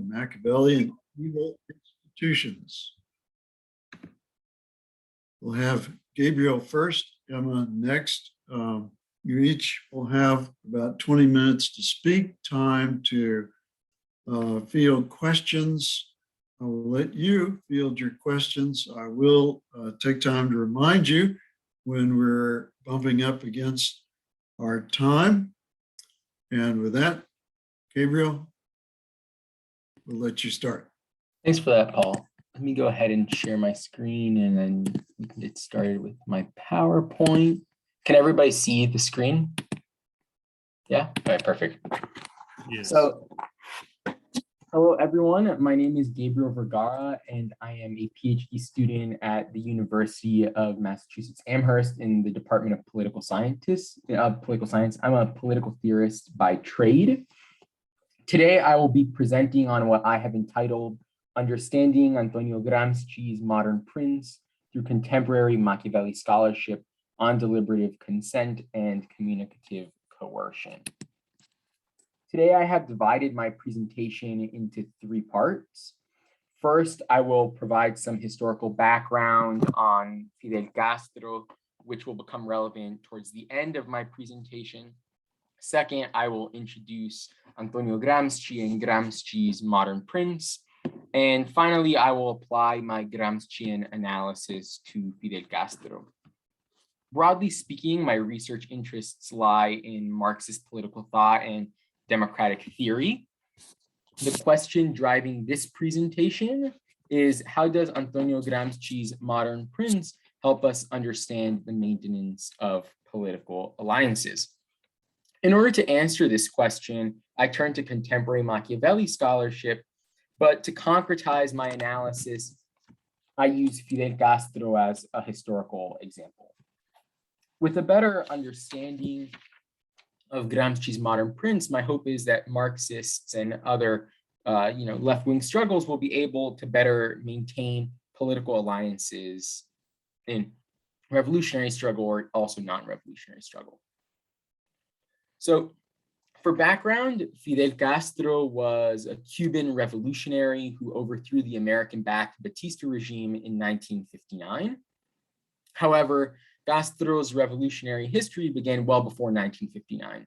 Machiavellian evil institutions. We'll have Gabriel first, Emma next. You each will have about 20 minutes to speak, time to field questions. I will let you field your questions. I will take time to remind you when we're bumping up against our time. And with that, Gabriel, we'll let you start. Thanks for that, Paul. Let me go ahead and share my screen and then we can get started with my PowerPoint. Can everybody see the screen? Yeah, all right, perfect. Yes. So, hello everyone, my name is Gabriel Vergara and I am a PhD student at the University of Massachusetts Amherst in the Department of Political Science. I'm a political theorist by trade. Today I will be presenting on what I have entitled Understanding Antonio Gramsci's Modern Prince through Contemporary Machiavelli Scholarship on Deliberative Consent and Communicative Coercion. Today, I have divided my presentation into three parts. First, I will provide some historical background on Fidel Castro, which will become relevant towards the end of my presentation. Second, I will introduce Antonio Gramsci and Gramsci's Modern Prince. And finally, I will apply my Gramscian analysis to Fidel Castro. Broadly speaking, my research interests lie in Marxist political thought and democratic theory. The question driving this presentation is, how does Antonio Gramsci's Modern Prince help us understand the maintenance of political alliances? In order to answer this question, I turn to contemporary Machiavelli scholarship, but to concretize my analysis, I use Fidel Castro as a historical example. With a better understanding of Gramsci's Modern Prince, my hope is that Marxists and other left-wing struggles will be able to better maintain political alliances in revolutionary struggle or also non-revolutionary struggle. So for background, Fidel Castro was a Cuban revolutionary who overthrew the American-backed Batista regime in 1959. However, Castro's revolutionary history began well before 1959.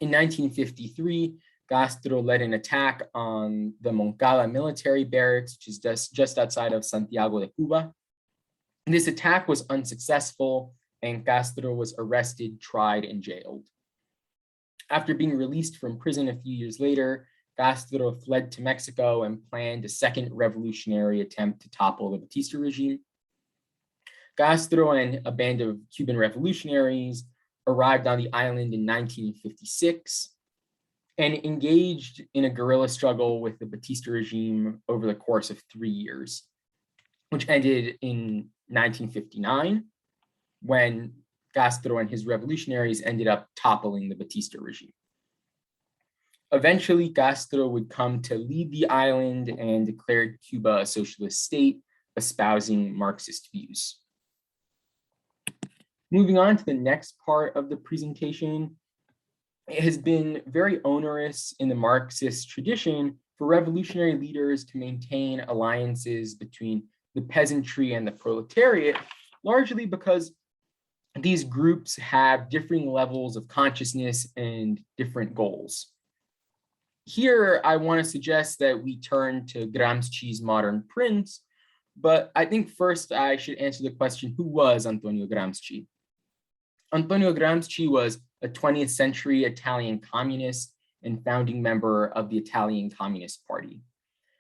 In 1953, Castro led an attack on the Moncada military barracks, which is just outside of Santiago de Cuba. This attack was unsuccessful, and Castro was arrested, tried, and jailed. After being released from prison a few years later, Castro fled to Mexico and planned a second revolutionary attempt to topple the Batista regime. Castro and a band of Cuban revolutionaries arrived on the island in 1956 and engaged in a guerrilla struggle with the Batista regime over the course of 3 years, which ended in 1959 when Castro and his revolutionaries ended up toppling the Batista regime. Eventually, Castro would come to leave the island and declared Cuba a socialist state, espousing Marxist views. Moving on to the next part of the presentation, it has been very onerous in the Marxist tradition for revolutionary leaders to maintain alliances between the peasantry and the proletariat, largely because these groups have differing levels of consciousness and different goals. Here, I want to suggest that we turn to Gramsci's Modern Prince, but I think first I should answer the question, who was Antonio Gramsci? Antonio Gramsci was a 20th century Italian communist and founding member of the Italian Communist Party.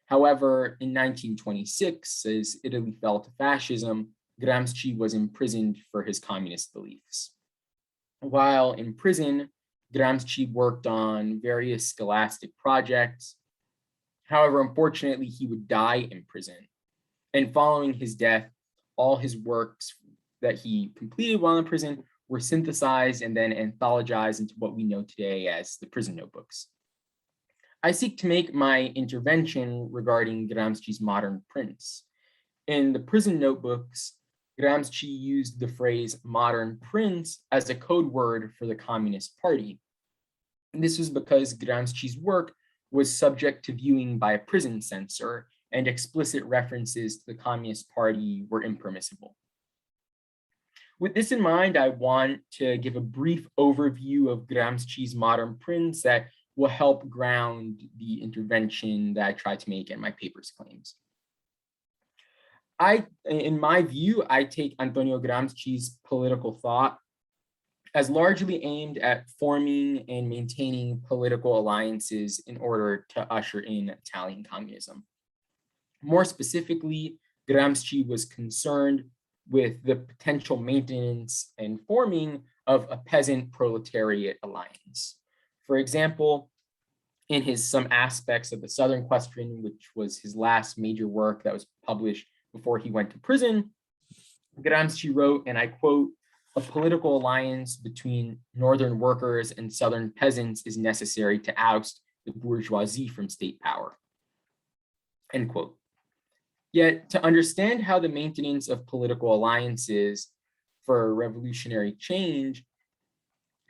However, in 1926, as Italy fell to fascism, Gramsci was imprisoned for his communist beliefs. While in prison, Gramsci worked on various scholastic projects. However, unfortunately, he would die in prison. And following his death, all his works that he completed while in prison were synthesized and then anthologized into what we know today as the prison notebooks. I seek to make my intervention regarding Gramsci's Modern Prince. In the prison notebooks, Gramsci used the phrase modern prince as a code word for the Communist Party. And this was because Gramsci's work was subject to viewing by a prison censor, and explicit references to the Communist Party were impermissible. With this in mind, I want to give a brief overview of Gramsci's Modern Prince that will help ground the intervention that I tried to make in my paper's claims. In my view, I take Antonio Gramsci's political thought as largely aimed at forming and maintaining political alliances in order to usher in Italian communism. More specifically, Gramsci was concerned with the potential maintenance and forming of a peasant proletariat alliance. For example, in his Some Aspects of the Southern Question, which was his last major work that was published before he went to prison, Gramsci wrote, and I quote, "A political alliance between northern workers and southern peasants is necessary to oust the bourgeoisie from state power," end quote. Yet, to understand how the maintenance of political alliances for revolutionary change,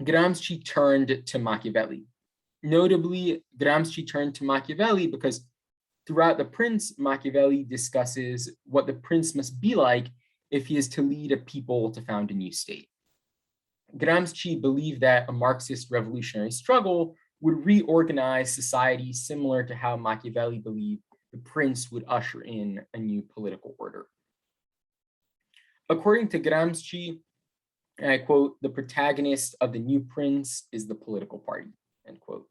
Gramsci turned to Machiavelli. Notably, Gramsci turned to Machiavelli because throughout The Prince, Machiavelli discusses what the prince must be like if he is to lead a people to found a new state. Gramsci believed that a Marxist revolutionary struggle would reorganize society similar to how Machiavelli believed the prince would usher in a new political order. According to Gramsci, and I quote, "The protagonist of the new prince is the political party," end quote.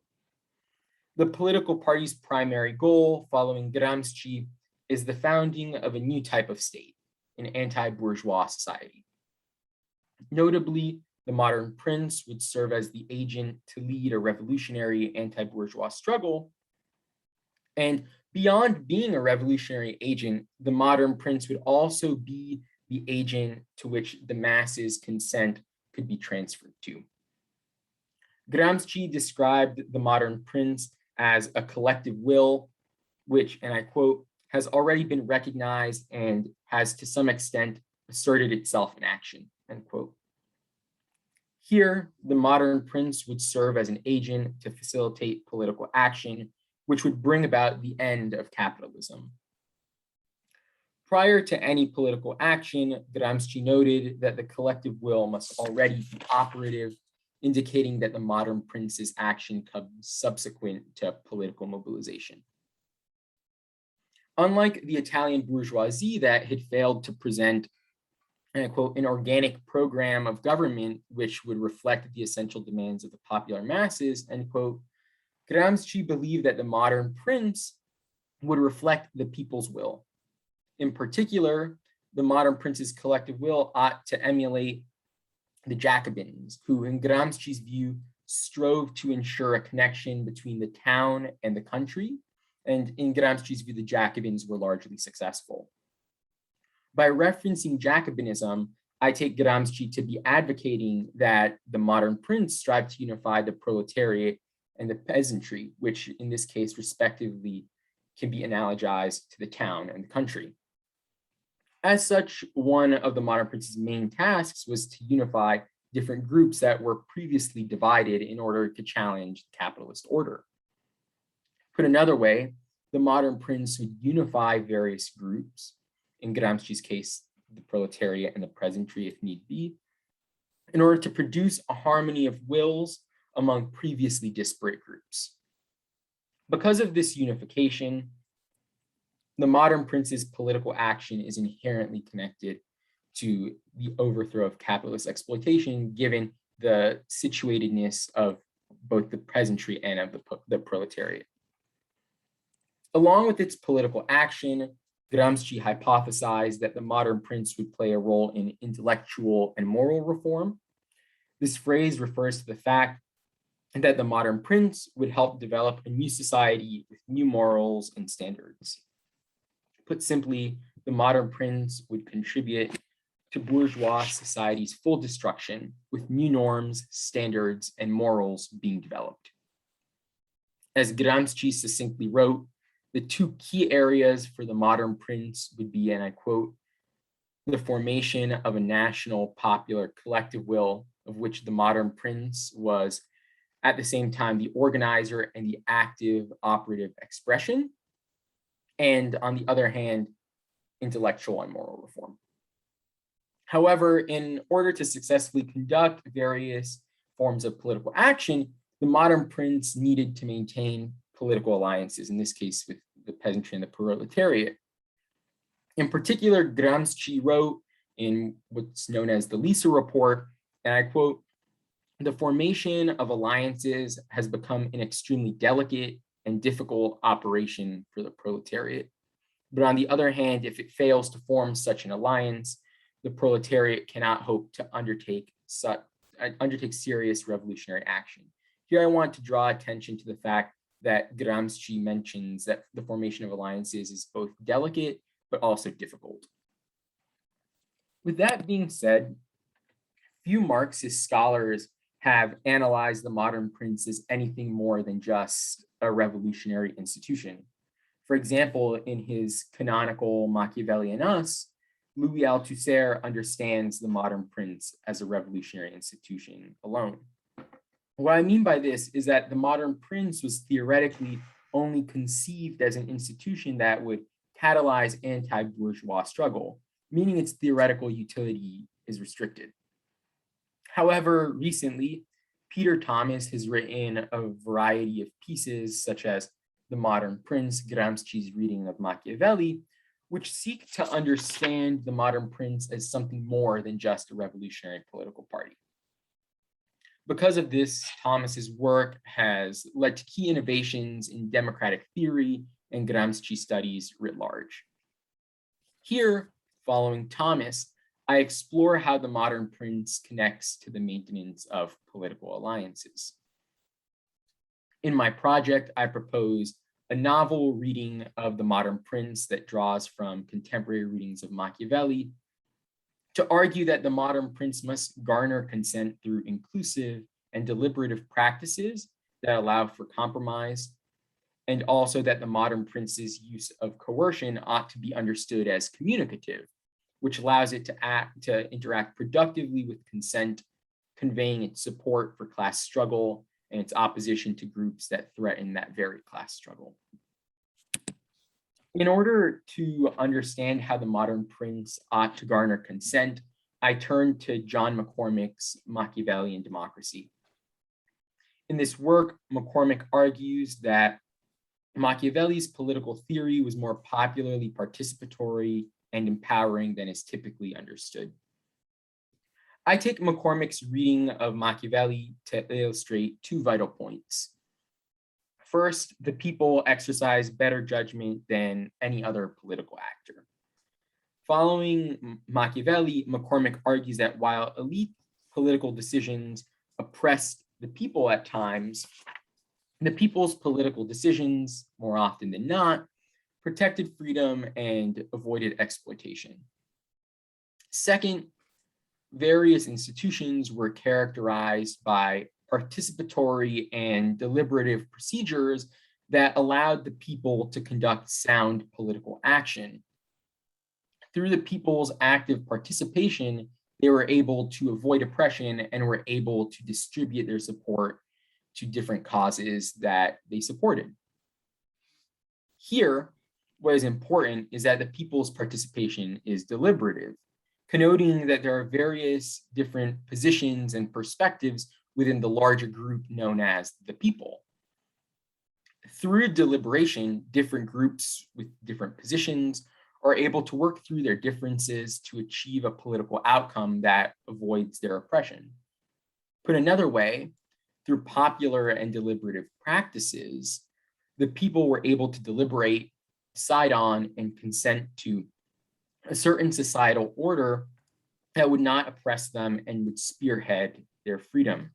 The political party's primary goal, following Gramsci, is the founding of a new type of state, an anti-bourgeois society. Notably, the modern prince would serve as the agent to lead a revolutionary anti-bourgeois struggle. And beyond being a revolutionary agent, the modern prince would also be the agent to which the masses' consent could be transferred to. Gramsci described the modern prince as a collective will, which, and I quote, "has already been recognized and has to some extent asserted itself in action," end quote. Here, the modern prince would serve as an agent to facilitate political action, which would bring about the end of capitalism. Prior to any political action, Gramsci noted that the collective will must already be operative, indicating that the modern prince's action comes subsequent to political mobilization. Unlike the Italian bourgeoisie that had failed to present, and I quote, "an organic program of government which would reflect the essential demands of the popular masses," end quote, Gramsci believed that the modern prince would reflect the people's will. In particular, the modern prince's collective will ought to emulate the Jacobins, who, in Gramsci's view, strove to ensure a connection between the town and the country. And in Gramsci's view, the Jacobins were largely successful. By referencing Jacobinism, I take Gramsci to be advocating that the modern prince strive to unify the proletariat and the peasantry, which in this case, respectively, can be analogized to the town and the country. As such, one of the modern prince's main tasks was to unify different groups that were previously divided in order to challenge the capitalist order. Put another way, the modern prince would unify various groups, in Gramsci's case, the proletariat and the peasantry if need be, in order to produce a harmony of wills among previously disparate groups. Because of this unification, the modern prince's political action is inherently connected to the overthrow of capitalist exploitation, given the situatedness of both the peasantry and of the proletariat. Along with its political action, Gramsci hypothesized that the modern prince would play a role in intellectual and moral reform. This phrase refers to the fact that the modern prince would help develop a new society with new morals and standards. Put simply, the modern prince would contribute to bourgeois society's full destruction, with new norms, standards, and morals being developed. As Gramsci succinctly wrote, the two key areas for the modern prince would be, and I quote, "the formation of a national popular collective will, of which the modern prince was at the same time, the organizer and the active operative expression, and on the other hand, intellectual and moral reform. However, in order to successfully conduct various forms of political action, the modern prince needed to maintain political alliances, in this case with the peasantry and the proletariat. In particular, Gramsci wrote in what's known as the Lisa Report, and I quote, "The formation of alliances has become an extremely delicate and difficult operation for the proletariat. But on the other hand, if it fails to form such an alliance, the proletariat cannot hope to undertake serious revolutionary action." Here I want to draw attention to the fact that Gramsci mentions that the formation of alliances is both delicate but also difficult. With that being said, few Marxist scholars have analyzed the modern prince as anything more than just a revolutionary institution. For example, in his canonical Machiavelli and Us, Louis Althusser understands the modern prince as a revolutionary institution alone. What I mean by this is that the modern prince was theoretically only conceived as an institution that would catalyze anti-bourgeois struggle, meaning its theoretical utility is restricted. However, recently, Peter Thomas has written a variety of pieces, such as The Modern Prince, Gramsci's reading of Machiavelli, which seek to understand the modern prince as something more than just a revolutionary political party. Because of this, Thomas's work has led to key innovations in democratic theory and Gramsci studies writ large. Here, following Thomas, I explore how the modern prince connects to the maintenance of political alliances. In my project, I propose a novel reading of the modern prince that draws from contemporary readings of Machiavelli to argue that the modern prince must garner consent through inclusive and deliberative practices that allow for compromise, and also that the modern prince's use of coercion ought to be understood as communicative, which allows it to interact productively with consent, conveying its support for class struggle and its opposition to groups that threaten that very class struggle. In order to understand how the modern prince ought to garner consent, I turn to John McCormick's Machiavelli and Democracy. In this work, McCormick argues that Machiavelli's political theory was more popularly participatory and empowering than is typically understood. I take McCormick's reading of Machiavelli to illustrate two vital points. First, the people exercise better judgment than any other political actor. Following Machiavelli, McCormick argues that while elite political decisions oppressed the people at times, the people's political decisions, more often than not, protected freedom and avoided exploitation. Second, various institutions were characterized by participatory and deliberative procedures that allowed the people to conduct sound political action. Through the people's active participation, they were able to avoid oppression and were able to distribute their support to different causes that they supported. Here, what is important is that the people's participation is deliberative, connoting that there are various different positions and perspectives within the larger group known as the people. Through deliberation, different groups with different positions are able to work through their differences to achieve a political outcome that avoids their oppression. Put another way, through popular and deliberative practices, the people were able to deliberate, decide on, and consent to a certain societal order that would not oppress them and would spearhead their freedom.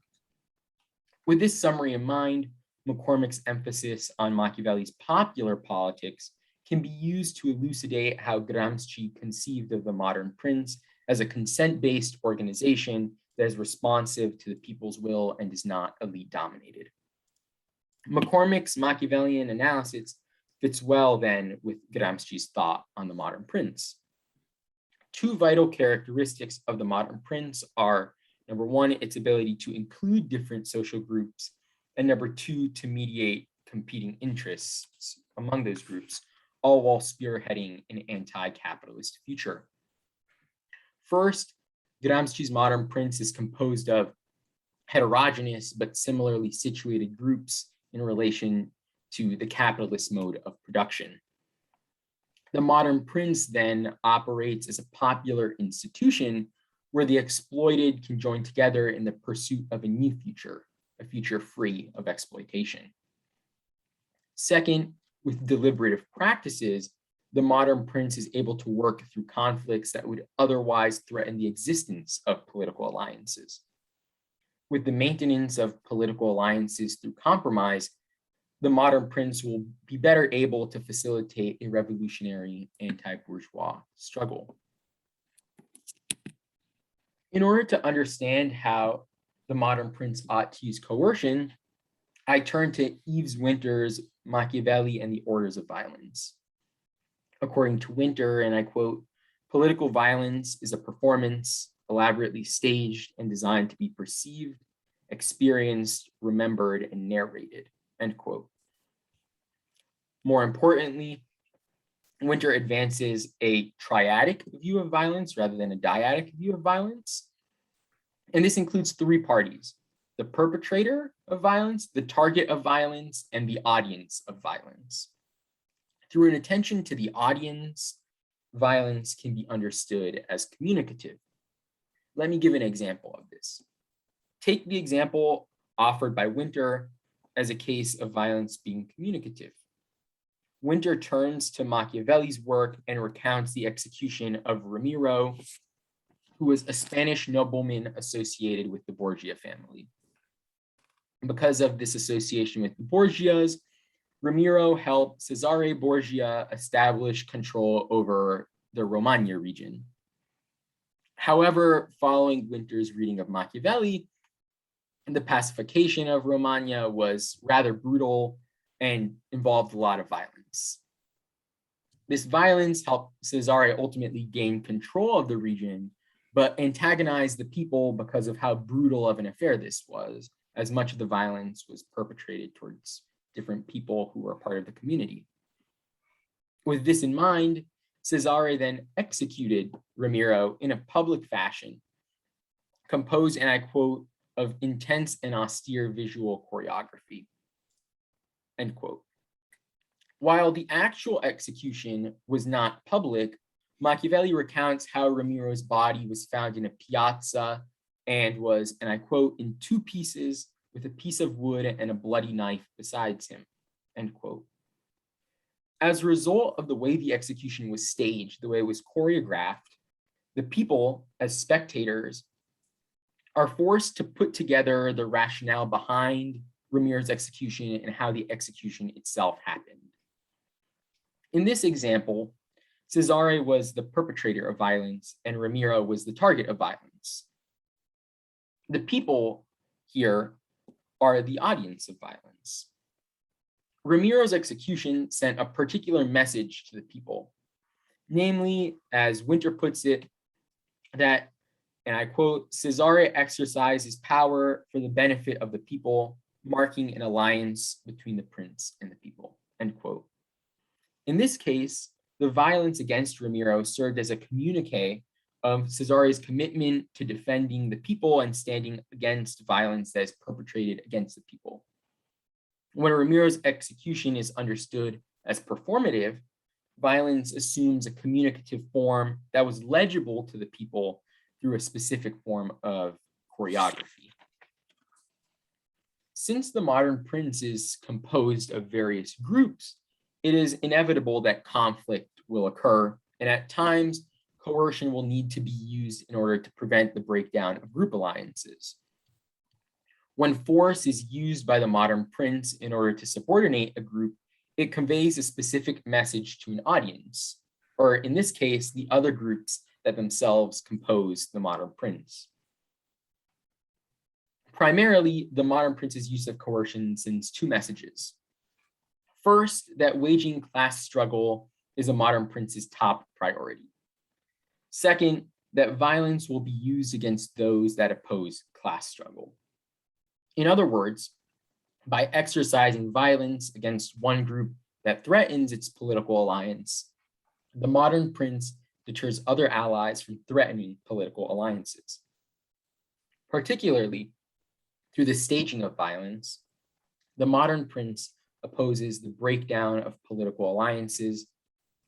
With this summary in mind, McCormick's emphasis on Machiavelli's popular politics can be used to elucidate how Gramsci conceived of the modern prince as a consent-based organization that is responsive to the people's will and is not elite-dominated. McCormick's Machiavellian analysis fits well then with Gramsci's thought on the modern prince. Two vital characteristics of the modern prince are, number one, its ability to include different social groups and number two, to mediate competing interests among those groups, all while spearheading an anti-capitalist future. First, Gramsci's Modern Prince is composed of heterogeneous but similarly situated groups in relation to the capitalist mode of production. The Modern Prince then operates as a popular institution where the exploited can join together in the pursuit of a new future, a future free of exploitation. Second, with deliberative practices, the Modern Prince is able to work through conflicts that would otherwise threaten the existence of political alliances. With the maintenance of political alliances through compromise, the Modern Prince will be better able to facilitate a revolutionary anti-bourgeois struggle. In order to understand how the Modern Prince ought to use coercion, I turn to Yves Winter's Machiavelli and the Orders of Violence. According to Winter, and I quote, "Political violence is a performance elaborately staged and designed to be perceived, experienced, remembered, and narrated," end quote. More importantly, Winter advances a triadic view of violence rather than a dyadic view of violence. And this includes three parties: the perpetrator of violence, the target of violence, and the audience of violence. Through an attention to the audience, violence can be understood as communicative. Let me give an example of this. Take the example offered by Winter as a case of violence being communicative. Winter turns to Machiavelli's work and recounts the execution of Ramiro, who was a Spanish nobleman associated with the Borgia family. Because of this association with the Borgias, Ramiro helped Cesare Borgia establish control over the Romagna region. However, following Winter's reading of Machiavelli, the pacification of Romagna was rather brutal and involved a lot of violence. This violence helped Cesare ultimately gain control of the region, but antagonized the people because of how brutal of an affair this was, as much of the violence was perpetrated towards different people who were part of the community. With this in mind, Cesare then executed Ramiro in a public fashion, composed, and I quote, "of intense and austere visual choreography," end quote. While the actual execution was not public, Machiavelli recounts how Ramiro's body was found in a piazza and was, and I quote, "in two pieces with a piece of wood and a bloody knife besides him," end quote. As a result of the way the execution was staged, the way it was choreographed, the people, as spectators, are forced to put together the rationale behind Ramiro's execution and how the execution itself happened. In this example, Cesare was the perpetrator of violence and Ramiro was the target of violence. The people here are the audience of violence. Ramiro's execution sent a particular message to the people, namely, as Winter puts it, that, and I quote, "Cesare exercises power for the benefit of the people, marking an alliance between the prince and the people," end quote. In this case, the violence against Ramiro served as a communique of Cesare's commitment to defending the people and standing against violence that is perpetrated against the people. When Ramiro's execution is understood as performative, violence assumes a communicative form that was legible to the people through a specific form of choreography. Since the Modern Prince is composed of various groups, it is inevitable that conflict will occur, and at times, coercion will need to be used in order to prevent the breakdown of group alliances. When force is used by the Modern Prince in order to subordinate a group, it conveys a specific message to an audience, or in this case, the other groups that themselves compose the Modern Prince. Primarily, the Modern Prince's use of coercion sends two messages. First, that waging class struggle is a Modern Prince's top priority. Second, that violence will be used against those that oppose class struggle. In other words, by exercising violence against one group that threatens its political alliance, the modern prince deters other allies from threatening political alliances. Particularly, through the staging of violence, the modern prince opposes the breakdown of political alliances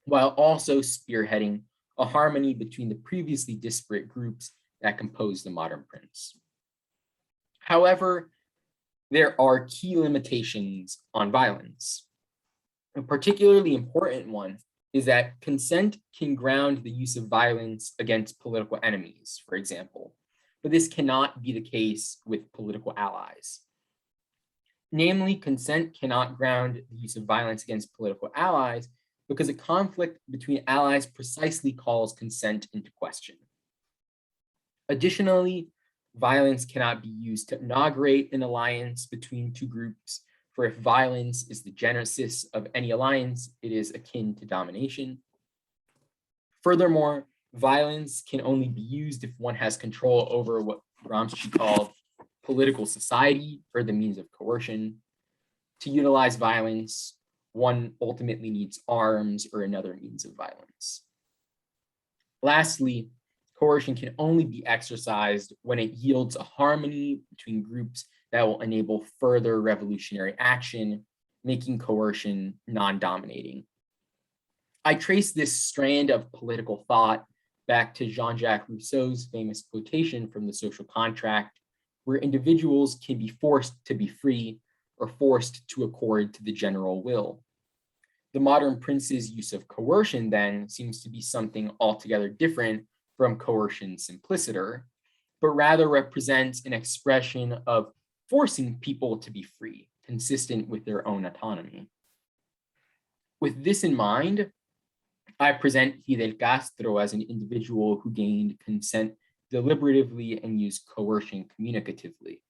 while also spearheading a harmony between the previously disparate groups that compose the modern prince. However, there are key limitations on violence. A particularly important one is that consent can ground the use of violence against political enemies, for example, but this cannot be the case with political allies. Namely, consent cannot ground the use of violence against political allies because a conflict between allies precisely calls consent into question. Additionally, violence cannot be used to inaugurate an alliance between two groups, for if violence is the genesis of any alliance, it is akin to domination. Furthermore, violence can only be used if one has control over what Gramsci called political society or the means of coercion. To utilize violence, one ultimately needs arms or another means of violence. Lastly, coercion can only be exercised when it yields a harmony between groups that will enable further revolutionary action, making coercion non-dominating. I trace this strand of political thought back to Jean-Jacques Rousseau's famous quotation from The Social Contract, where individuals can be forced to be free or forced to accord to the general will. The modern prince's use of coercion then seems to be something altogether different from coercion simpliciter, but rather represents an expression of forcing people to be free, consistent with their own autonomy. With this in mind, I present Fidel Castro as an individual who gained consent deliberatively and used coercion communicatively.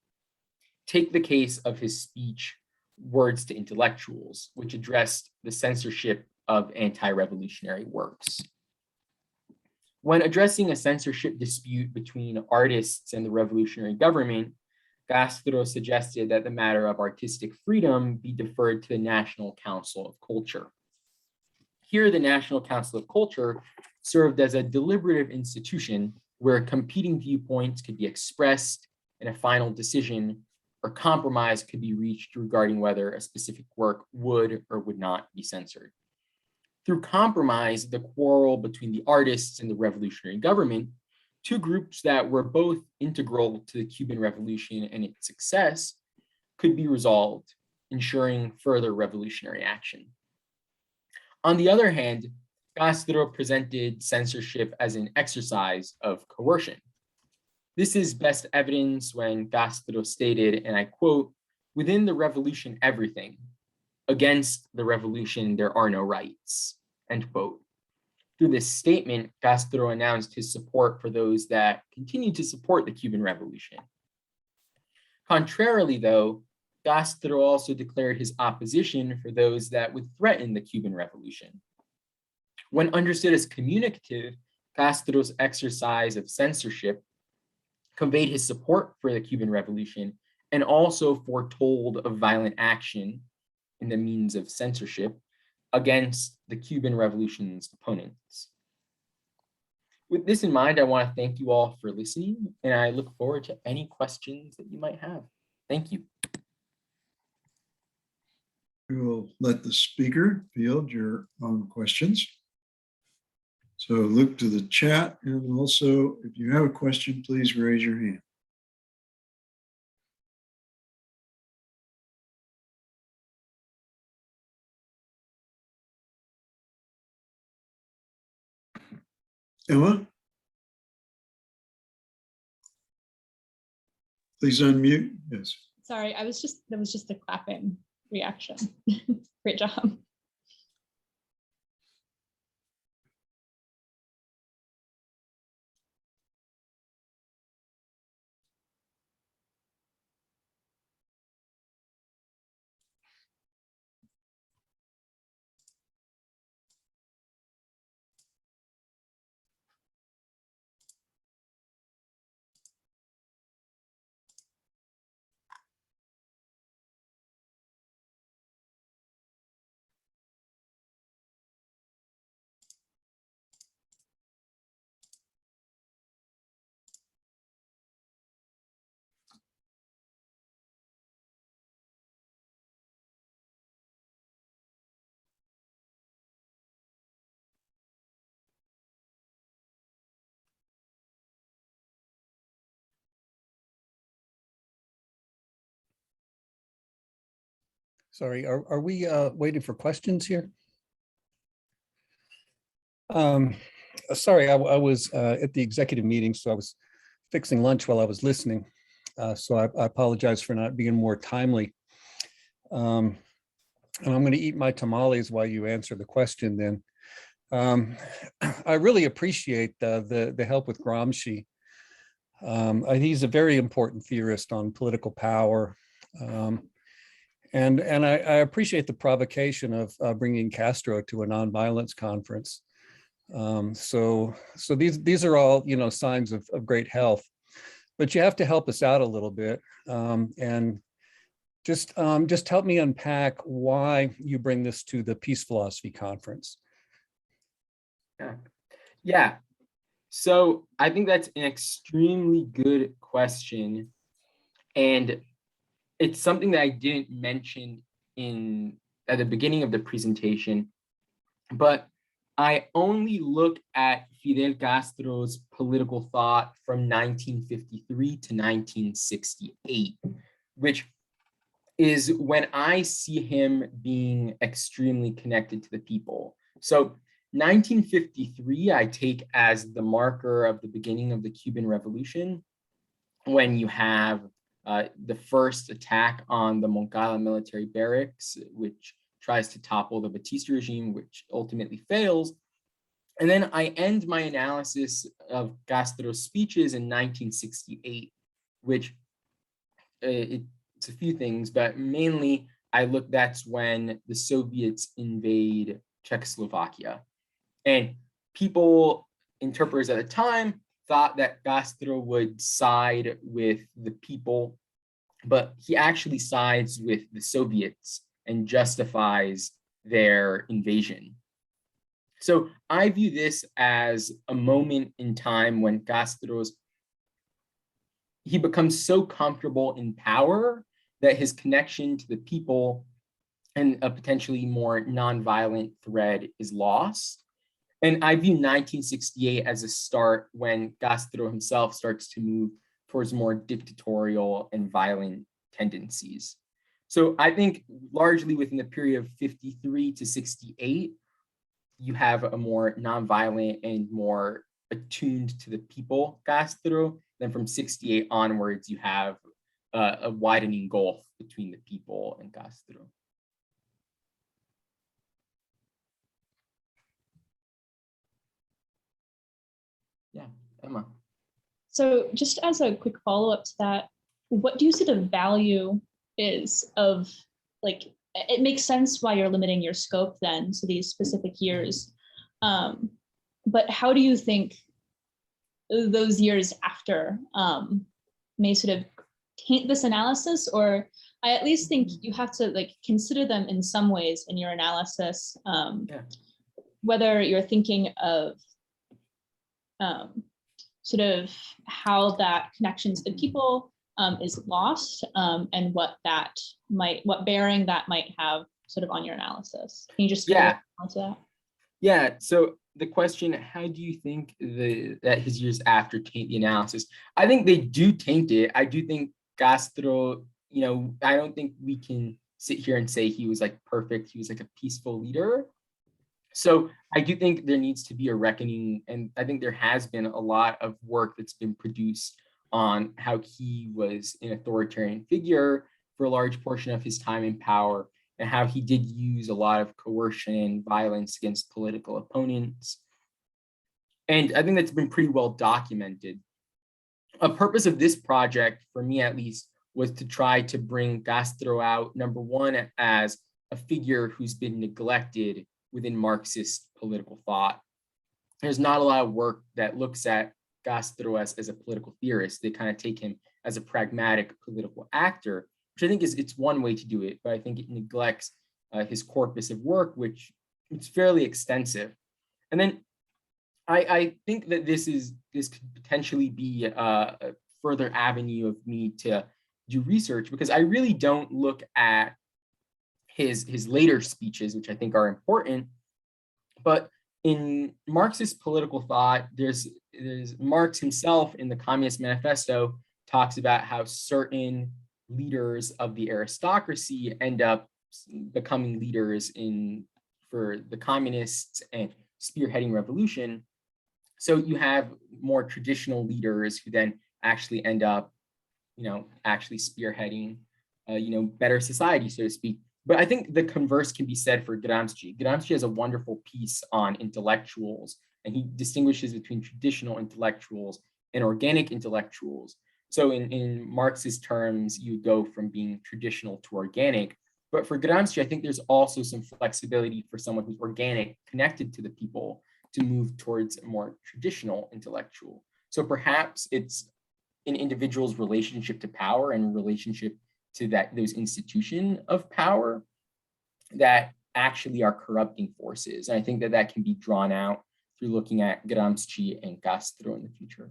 Take the case of his speech, Words to Intellectuals, which addressed the censorship of anti-revolutionary works. When addressing a censorship dispute between artists and the revolutionary government, Castro suggested that the matter of artistic freedom be deferred to the National Council of Culture. Here, the National Council of Culture served as a deliberative institution where competing viewpoints could be expressed and a final decision or compromise could be reached regarding whether a specific work would or would not be censored. Through compromise, the quarrel between the artists and the revolutionary government, two groups that were both integral to the Cuban Revolution and its success, could be resolved, ensuring further revolutionary action. On the other hand, Castro presented censorship as an exercise of coercion. This is best evidenced when Castro stated, and I quote, "Within the revolution, everything. Against the revolution, there are no rights," end quote. Through this statement, Castro announced his support for those that continue to support the Cuban Revolution. Contrarily, though, Castro also declared his opposition for those that would threaten the Cuban Revolution. When understood as communicative, Castro's exercise of censorship conveyed his support for the Cuban Revolution and also foretold of violent action in the means of censorship against the Cuban Revolution's opponents. With this in mind, I want to thank you all for listening, and I look forward to any questions that you might have. Thank you. We will let the speaker field your own questions. So look to the chat, and also if you have a question, please raise your hand. Emma? Please unmute. Yes. Sorry, that was just a clapping reaction. Great job. Sorry, are we waiting for questions here? Sorry, I was at the executive meeting, so I was fixing lunch while I was listening. So I apologize for not being more timely. And I'm going to eat my tamales while you answer the question then. I really appreciate the help with Gramsci. He's a very important theorist on political power. And I appreciate the provocation of bringing Castro to a nonviolence conference. So these are all, signs of great health, but you have to help us out a little bit. And just help me unpack why you bring this to the Peace Philosophy Conference. Yeah. So I think that's an extremely good question. And it's something that I didn't mention at the beginning of the presentation, but I only look at Fidel Castro's political thought from 1953 to 1968, which is when I see him being extremely connected to the people. So 1953, I take as the marker of the beginning of the Cuban Revolution, when you have the first attack on the Moncada military barracks, which tries to topple the Batista regime, which ultimately fails. And then I end my analysis of Castro's speeches in 1968, which it's a few things, but mainly that's when the Soviets invade Czechoslovakia. And interpreters at the time, thought that Castro would side with the people, but he actually sides with the Soviets and justifies their invasion. So I view this as a moment in time when he becomes so comfortable in power that his connection to the people and a potentially more nonviolent thread is lost. And I view 1968 as a start when Castro himself starts to move towards more dictatorial and violent tendencies. So I think largely within the period of 53 to 68, you have a more nonviolent and more attuned to the people Castro. Then from 68 onwards, you have a widening gulf between the people and Castro. Yeah, Emma. So just as a quick follow-up to that, what do you see the value is of, like, it makes sense why you're limiting your scope then to these specific years. But how do you think those years after may sort of taint this analysis? Or I at least think you have to consider them in some ways in your analysis, whether you're thinking of sort of how that connection to the people is lost, and what bearing that might have sort of on your analysis. Can you just onto that? Yeah. So the question, how do you think that his years after taint the analysis? I think they do taint it. I do think Castro, I don't think we can sit here and say he was perfect. He was a peaceful leader. So I do think there needs to be a reckoning, and I think there has been a lot of work that's been produced on how he was an authoritarian figure for a large portion of his time in power, and how he did use a lot of coercion and violence against political opponents. And I think that's been pretty well documented. A purpose of this project, for me at least, was to try to bring Castro out, number one, as a figure who's been neglected within Marxist political thought. There's not a lot of work that looks at Castro as a political theorist. They kind of take him as a pragmatic political actor, which I think it's one way to do it, but I think it neglects his corpus of work, which it's fairly extensive. And then I think that this could potentially be a further avenue of me to do research, because I really don't look at his later speeches, which I think are important. But in Marxist political thought, there's Marx himself in the Communist Manifesto talks about how certain leaders of the aristocracy end up becoming leaders for the communists and spearheading revolution. So you have more traditional leaders who then actually end up, actually spearheading, better society, so to speak. But I think the converse can be said for Gramsci. Gramsci has a wonderful piece on intellectuals, and he distinguishes between traditional intellectuals and organic intellectuals. So in Marx's terms, you go from being traditional to organic. But for Gramsci, I think there's also some flexibility for someone who's organic, connected to the people, to move towards a more traditional intellectual. So perhaps it's an individual's relationship to power and relationship to those institutions of power that actually are corrupting forces. And I think that can be drawn out through looking at Gramsci and Castro in the future.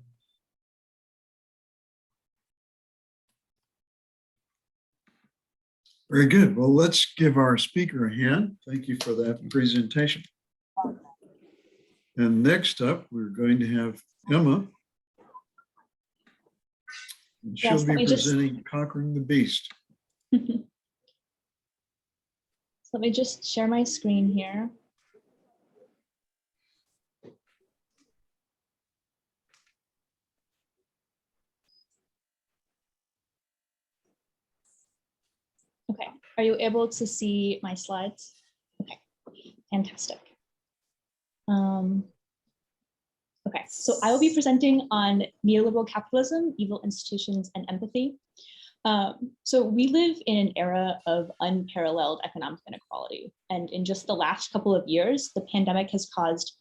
Very good. Well, let's give our speaker a hand. Thank you for that presentation. And next up, we're going to have Emma. And she'll be presenting Conquering the Beast. So let me just share my screen here. Okay, are you able to see my slides? Okay, fantastic. Okay, so I will be presenting on neoliberal capitalism, evil institutions, and empathy. So we live in an era of unparalleled economic inequality. And in just the last couple of years, the pandemic has caused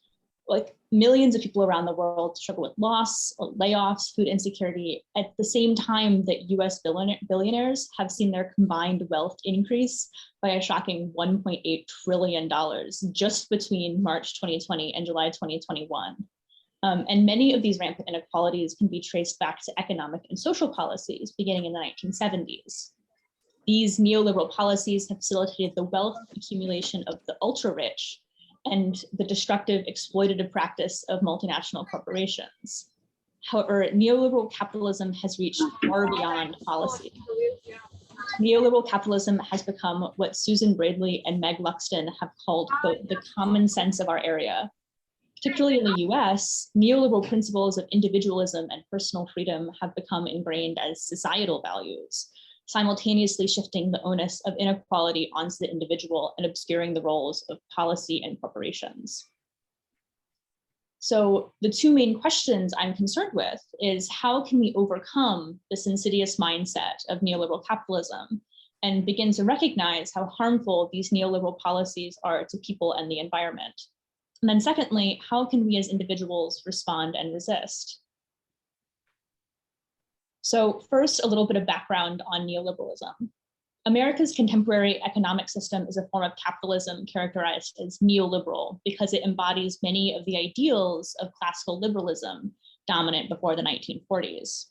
millions of people around the world to struggle with loss, layoffs, food insecurity, at the same time that US billionaires have seen their combined wealth increase by a shocking $1.8 trillion just between March 2020 and July 2021. And many of these rampant inequalities can be traced back to economic and social policies beginning in the 1970s. These neoliberal policies have facilitated the wealth accumulation of the ultra-rich and the destructive exploitative practice of multinational corporations. However, neoliberal capitalism has reached far beyond policy. Neoliberal capitalism has become what Susan Bradley and Meg Luxton have called, quote, the common sense of our area. Particularly in the US, neoliberal principles of individualism and personal freedom have become ingrained as societal values, simultaneously shifting the onus of inequality onto the individual and obscuring the roles of policy and corporations. So the two main questions I'm concerned with is how can we overcome this insidious mindset of neoliberal capitalism and begin to recognize how harmful these neoliberal policies are to people and the environment? And then secondly, how can we as individuals respond and resist? So first, a little bit of background on neoliberalism. America's contemporary economic system is a form of capitalism characterized as neoliberal because it embodies many of the ideals of classical liberalism dominant before the 1940s.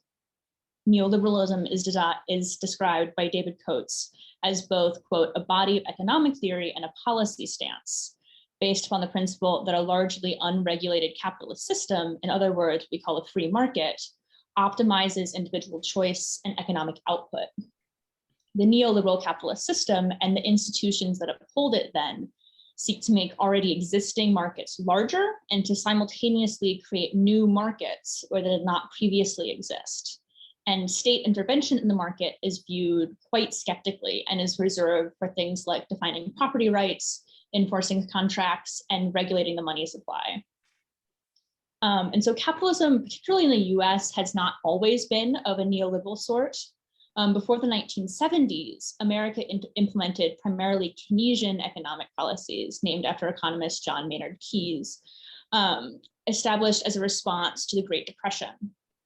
Neoliberalism is described by David Coates as both, quote, a body of economic theory and a policy stance, based upon the principle that a largely unregulated capitalist system, in other words, we call a free market, optimizes individual choice and economic output. The neoliberal capitalist system and the institutions that uphold it then seek to make already existing markets larger and to simultaneously create new markets where they did not previously exist. And state intervention in the market is viewed quite skeptically and is reserved for things like defining property rights, enforcing contracts, and regulating the money supply. And so capitalism, particularly in the US, has not always been of a neoliberal sort. Before the 1970s, America implemented primarily Keynesian economic policies named after economist John Maynard Keynes, established as a response to the Great Depression.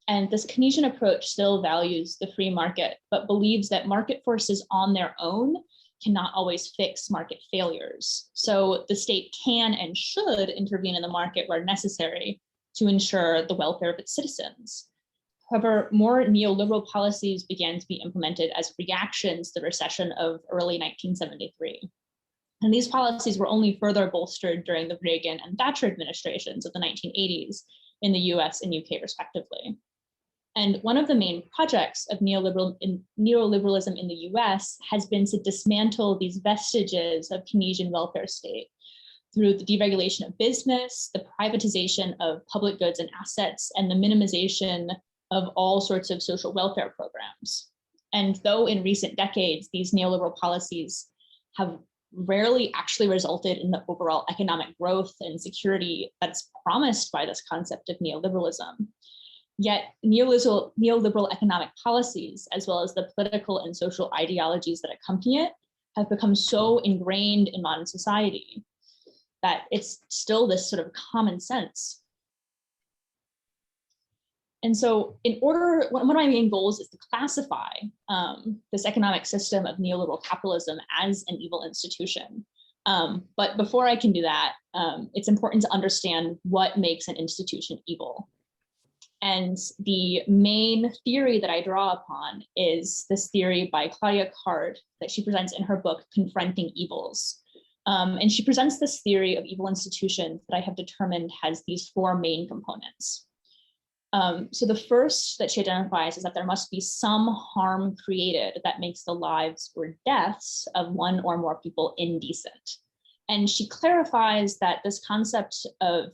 And this Keynesian approach still values the free market, but believes that market forces on their own cannot always fix market failures. So the state can and should intervene in the market where necessary to ensure the welfare of its citizens. However, more neoliberal policies began to be implemented as reactions to the recession of early 1973. And these policies were only further bolstered during the Reagan and Thatcher administrations of the 1980s in the US and UK respectively. And one of the main projects of neoliberalism in the US has been to dismantle these vestiges of Keynesian welfare state through the deregulation of business, the privatization of public goods and assets, and the minimization of all sorts of social welfare programs. And though in recent decades, these neoliberal policies have rarely actually resulted in the overall economic growth and security that's promised by this concept of neoliberalism, yet neoliberal economic policies, as well as the political and social ideologies that accompany it, have become so ingrained in modern society that it's still this sort of common sense. And so one of my main goals is to classify this economic system of neoliberal capitalism as an evil institution. But before I can do that, it's important to understand what makes an institution evil. And the main theory that I draw upon is this theory by Claudia Card that she presents in her book, Confronting Evils. And she presents this theory of evil institutions that I have determined has these four main components. So the first that she identifies is that there must be some harm created that makes the lives or deaths of one or more people indecent. And she clarifies that this concept of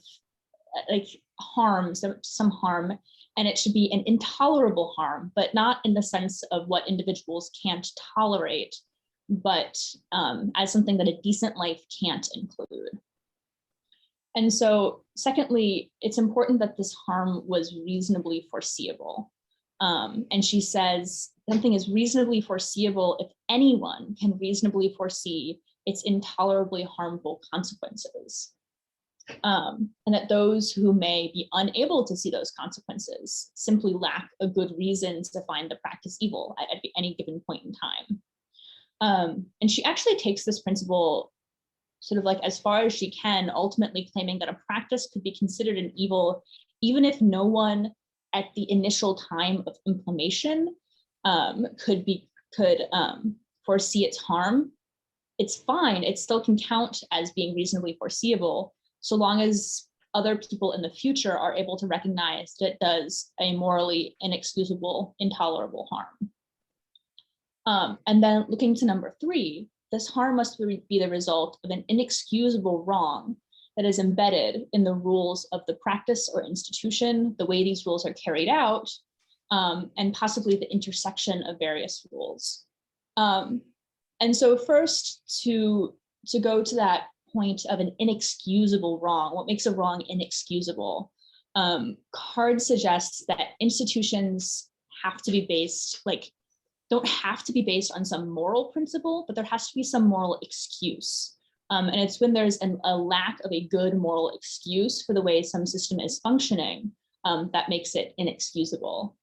like harm, some harm, and it should be an intolerable harm, but not in the sense of what individuals can't tolerate, but as something that a decent life can't include. And so secondly, it's important that this harm was reasonably foreseeable. And she says something is reasonably foreseeable if anyone can reasonably foresee its intolerably harmful consequences. And that those who may be unable to see those consequences simply lack a good reason to find the practice evil at any given point in time. And she actually takes this principle sort of like as far as she can, ultimately claiming that a practice could be considered an evil, even if no one at the initial time of implementation could foresee its harm. It's fine, it still can count as being reasonably foreseeable, so long as other people in the future are able to recognize that it does a morally inexcusable, intolerable harm. And then looking to number 3, this harm must be the result of an inexcusable wrong that is embedded in the rules of the practice or institution, the way these rules are carried out, and possibly the intersection of various rules. And so first, to go to that point of an inexcusable wrong, what makes a wrong inexcusable? Card suggests that institutions have to be based, don't have to be based on some moral principle, but there has to be some moral excuse. And it's when there's a lack of a good moral excuse for the way some system is functioning that makes it inexcusable.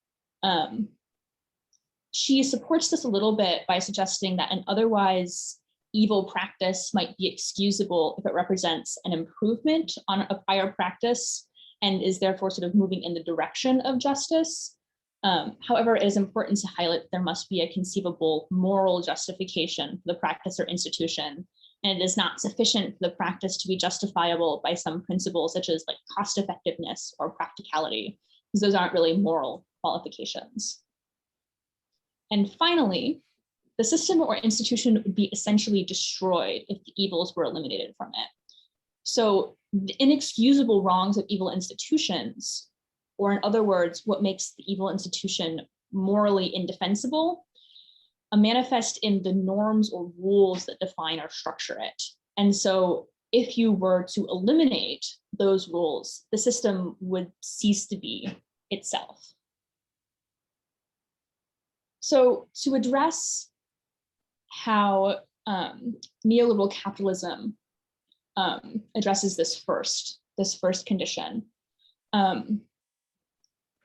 She supports this a little bit by suggesting that an otherwise evil practice might be excusable if it represents an improvement on a prior practice and is therefore sort of moving in the direction of justice. However, it is important to highlight that there must be a conceivable moral justification for the practice or institution, and it is not sufficient for the practice to be justifiable by some principles such as cost effectiveness or practicality, because those aren't really moral qualifications. And finally, the system or institution would be essentially destroyed if the evils were eliminated from it. So the inexcusable wrongs of evil institutions, or in other words, what makes the evil institution morally indefensible, manifest in the norms or rules that define or structure it. And so if you were to eliminate those rules, the system would cease to be itself. So to address how neoliberal capitalism addresses this first condition,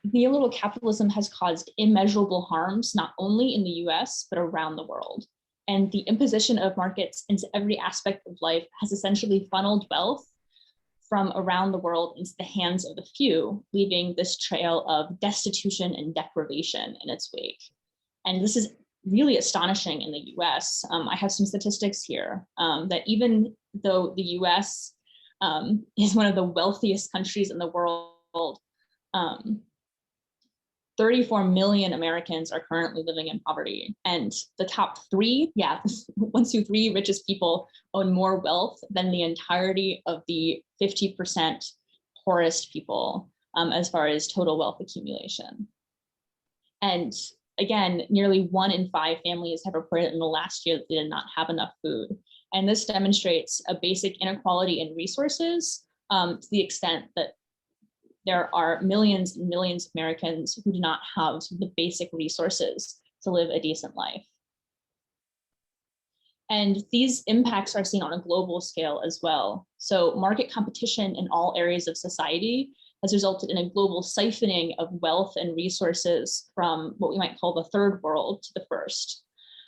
neoliberal capitalism has caused immeasurable harms, not only in the US, but around the world. And the imposition of markets into every aspect of life has essentially funneled wealth from around the world into the hands of the few, leaving this trail of destitution and deprivation in its wake. And this is really astonishing in the US. I have some statistics here that even though the US is one of the wealthiest countries in the world, 34 million Americans are currently living in poverty. And the top three, 1, 2, 3 richest people own more wealth than the entirety of the 50% poorest people as far as total wealth accumulation. And again, nearly 1 in 5 families have reported in the last year that they did not have enough food. And this demonstrates a basic inequality in resources to the extent that there are millions and millions of Americans who do not have the basic resources to live a decent life. And these impacts are seen on a global scale as well. So market competition in all areas of society has resulted in a global siphoning of wealth and resources from what we might call the third world to the first.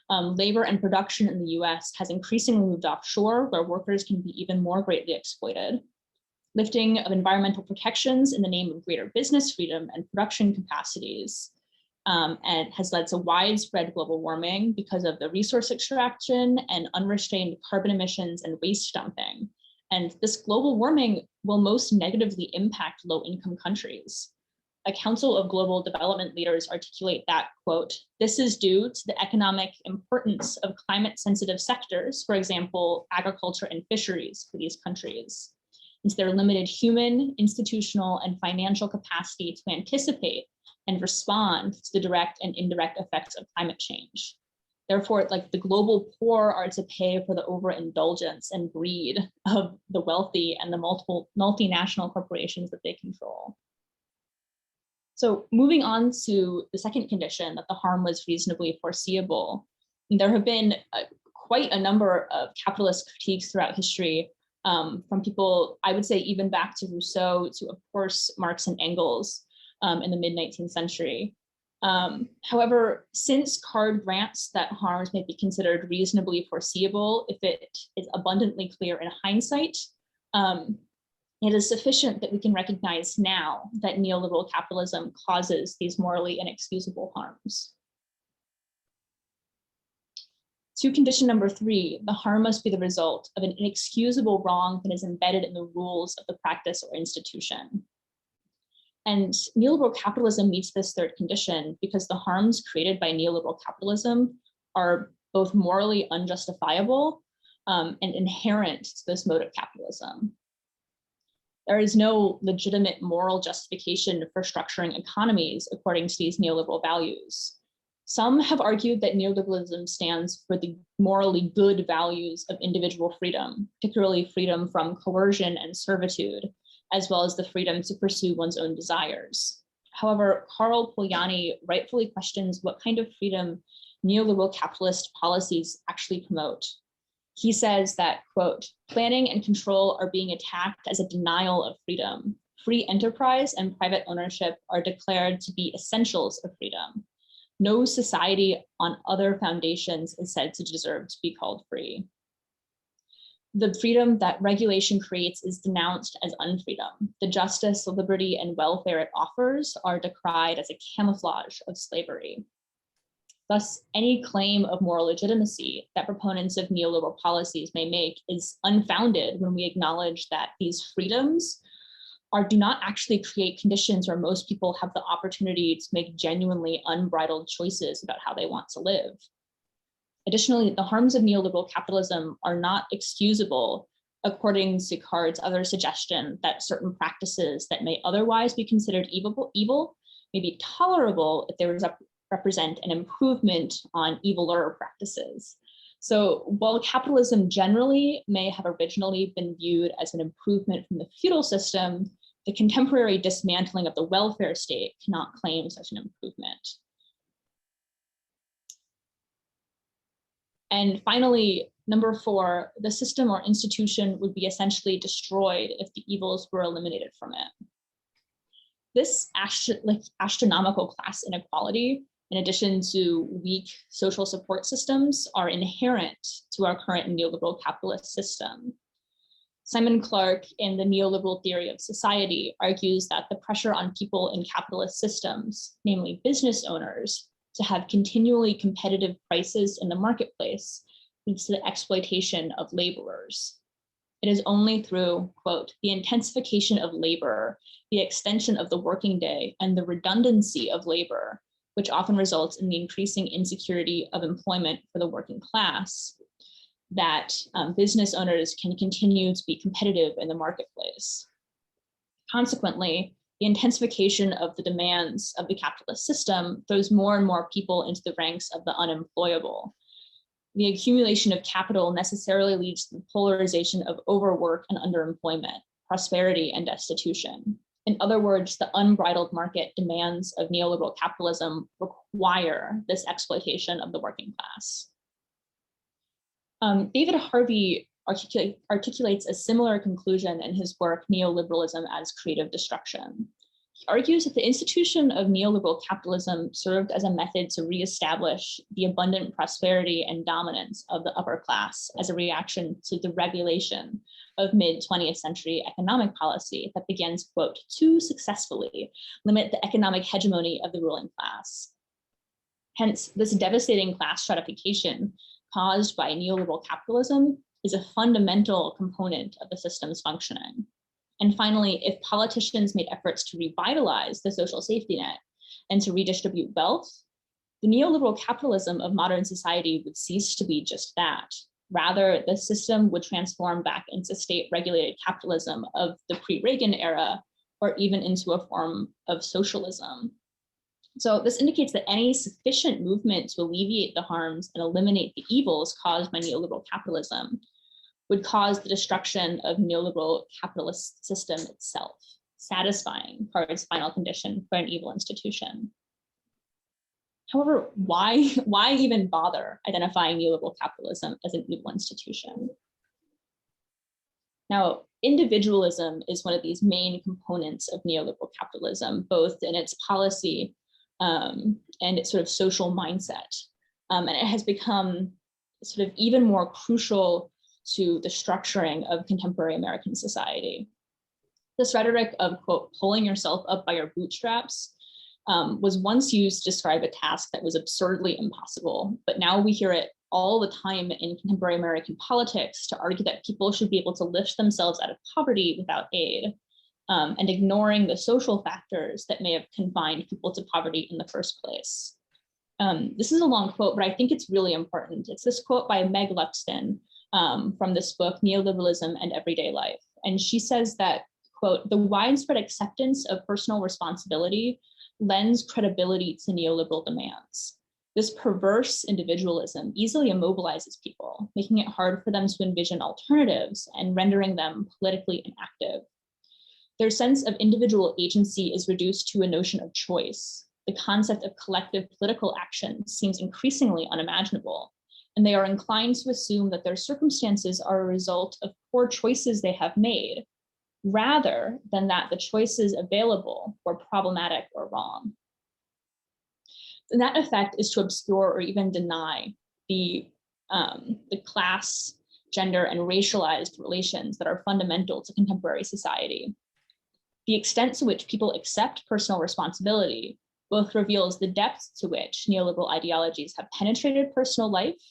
Labor and production in the US has increasingly moved offshore, where workers can be even more greatly exploited. Lifting of environmental protections in the name of greater business freedom and production capacities, and has led to widespread global warming because of the resource extraction and unrestrained carbon emissions and waste dumping. And this global warming will most negatively impact low-income countries. A Council of Global Development Leaders articulate that, quote, "This is due to the economic importance of climate-sensitive sectors, for example, agriculture and fisheries for these countries, and their limited human, institutional, and financial capacity to anticipate and respond to the direct and indirect effects of climate change. Therefore, like the global poor are to pay for the overindulgence and greed of the wealthy and the multiple multinational corporations that they control." So moving on to the second condition, that the harm was reasonably foreseeable. There have been quite a number of capitalist critiques throughout history from people, I would say even back to Rousseau, to of course Marx and Engels in the mid-19th century. However, since Card grants that harms may be considered reasonably foreseeable if it is abundantly clear in hindsight, it is sufficient that we can recognize now that neoliberal capitalism causes these morally inexcusable harms. To condition number 3, the harm must be the result of an inexcusable wrong that is embedded in the rules of the practice or institution. And neoliberal capitalism meets this third condition because the harms created by neoliberal capitalism are both morally unjustifiable and inherent to this mode of capitalism. There is no legitimate moral justification for structuring economies according to these neoliberal values. Some have argued that neoliberalism stands for the morally good values of individual freedom, particularly freedom from coercion and servitude, as well as the freedom to pursue one's own desires. However, Karl Polanyi rightfully questions what kind of freedom neoliberal capitalist policies actually promote. He says that, quote, "Planning and control are being attacked as a denial of freedom. Free enterprise and private ownership are declared to be essentials of freedom. No society on other foundations is said to deserve to be called free. The freedom that regulation creates is denounced as unfreedom. The justice, liberty, and welfare it offers are decried as a camouflage of slavery. Thus, any claim of moral legitimacy that proponents of neoliberal policies may make is unfounded when we acknowledge that these freedoms do not actually create conditions where most people have the opportunity to make genuinely unbridled choices about how they want to live. Additionally, the harms of neoliberal capitalism are not excusable, according to Card's other suggestion that certain practices that may otherwise be considered evil may be tolerable if they represent an improvement on eviler practices. So while capitalism generally may have originally been viewed as an improvement from the feudal system, the contemporary dismantling of the welfare state cannot claim such an improvement. And finally, number 4, the system or institution would be essentially destroyed if the evils were eliminated from it. This astronomical class inequality, in addition to weak social support systems, are inherent to our current neoliberal capitalist system. Simon Clark, in the Neoliberal Theory of Society, argues that the pressure on people in capitalist systems, namely business owners, to have continually competitive prices in the marketplace leads to the exploitation of laborers. It is only through, quote, the intensification of labor, the extension of the working day, and the redundancy of labor, which often results in the increasing insecurity of employment for the working class, that business owners can continue to be competitive in the marketplace. Consequently, the intensification of the demands of the capitalist system throws more and more people into the ranks of the unemployable. The accumulation of capital necessarily leads to the polarization of overwork and underemployment, prosperity and destitution. In other words, the unbridled market demands of neoliberal capitalism require this exploitation of the working class. David Harvey articulates a similar conclusion in his work, Neoliberalism as Creative Destruction. He argues that the institution of neoliberal capitalism served as a method to reestablish the abundant prosperity and dominance of the upper class as a reaction to the regulation of mid-20th century economic policy that begins, quote, to successfully limit the economic hegemony of the ruling class. Hence, this devastating class stratification caused by neoliberal capitalism is a fundamental component of the system's functioning. And finally, if politicians made efforts to revitalize the social safety net and to redistribute wealth, the neoliberal capitalism of modern society would cease to be just that. Rather, the system would transform back into state-regulated capitalism of the pre-Reagan era, or even into a form of socialism. So this indicates that any sufficient movement to alleviate the harms and eliminate the evils caused by neoliberal capitalism would cause the destruction of neoliberal capitalist system itself, satisfying Card's final condition for an evil institution. However, why even bother identifying neoliberal capitalism as an evil institution? Now, individualism is one of these main components of neoliberal capitalism, both in its policy and its sort of social mindset. And it has become sort of even more crucial to the structuring of contemporary American society. This rhetoric of, quote, pulling yourself up by your bootstraps was once used to describe a task that was absurdly impossible, but now we hear it all the time in contemporary American politics to argue that people should be able to lift themselves out of poverty without aid, and ignoring the social factors that may have confined people to poverty in the first place. This is a long quote, but I think it's really important. It's this quote by Meg Luxton from this book, Neoliberalism and Everyday Life. And she says that, quote, the widespread acceptance of personal responsibility lends credibility to neoliberal demands. This perverse individualism easily immobilizes people, making it hard for them to envision alternatives and rendering them politically inactive. Their sense of individual agency is reduced to a notion of choice. The concept of collective political action seems increasingly unimaginable, and they are inclined to assume that their circumstances are a result of poor choices they have made, rather than that the choices available were problematic or wrong. And that effect is to obscure or even deny the class, gender, and racialized relations that are fundamental to contemporary society. The extent to which people accept personal responsibility both reveals the depth to which neoliberal ideologies have penetrated personal life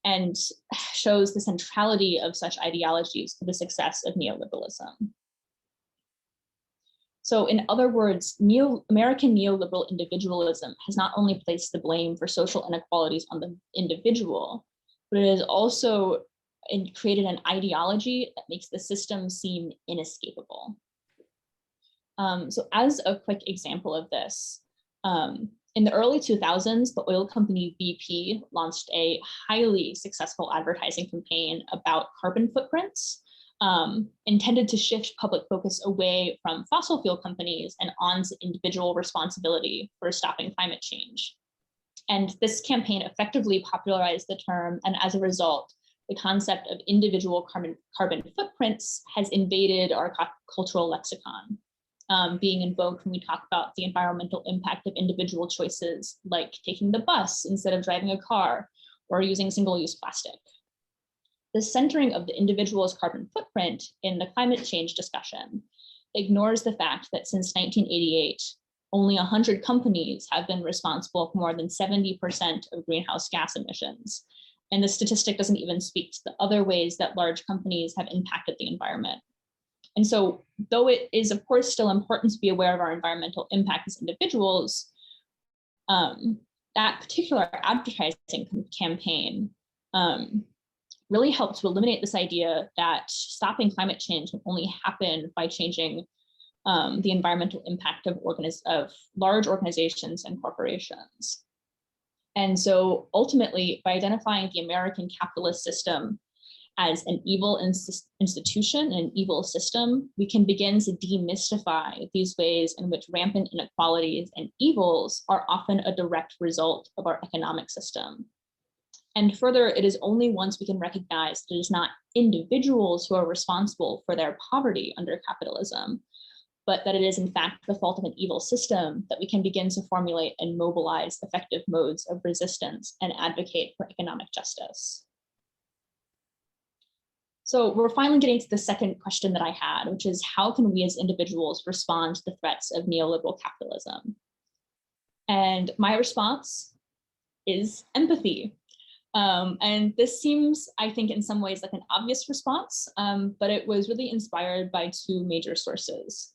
and shows the centrality of such ideologies to the success of neoliberalism. So in other words, American neoliberal individualism has not only placed the blame for social inequalities on the individual, but it has also created an ideology that makes the system seem inescapable. So as a quick example of this, in the early 2000s, the oil company BP launched a highly successful advertising campaign about carbon footprints, intended to shift public focus away from fossil fuel companies and onto individual responsibility for stopping climate change. And this campaign effectively popularized the term, and as a result, the concept of individual carbon footprints has invaded our cultural lexicon, being invoked when we talk about the environmental impact of individual choices, like taking the bus instead of driving a car or using single-use plastic. The centering of the individual's carbon footprint in the climate change discussion ignores the fact that since 1988, only 100 companies have been responsible for more than 70% of greenhouse gas emissions. And the statistic doesn't even speak to the other ways that large companies have impacted the environment. And so, though it is, of course, still important to be aware of our environmental impact as individuals, that particular advertising campaign really helped to eliminate this idea that stopping climate change can only happen by changing the environmental impact of large organizations and corporations. And so ultimately, by identifying the American capitalist system as an evil institution, an evil system, we can begin to demystify these ways in which rampant inequalities and evils are often a direct result of our economic system. And further, it is only once we can recognize that it is not individuals who are responsible for their poverty under capitalism, but that it is in fact the fault of an evil system that we can begin to formulate and mobilize effective modes of resistance and advocate for economic justice. So we're finally getting to the second question that I had, which is how can we as individuals respond to the threats of neoliberal capitalism? And my response is empathy. And this seems, I think, in some ways like an obvious response, but it was really inspired by two major sources.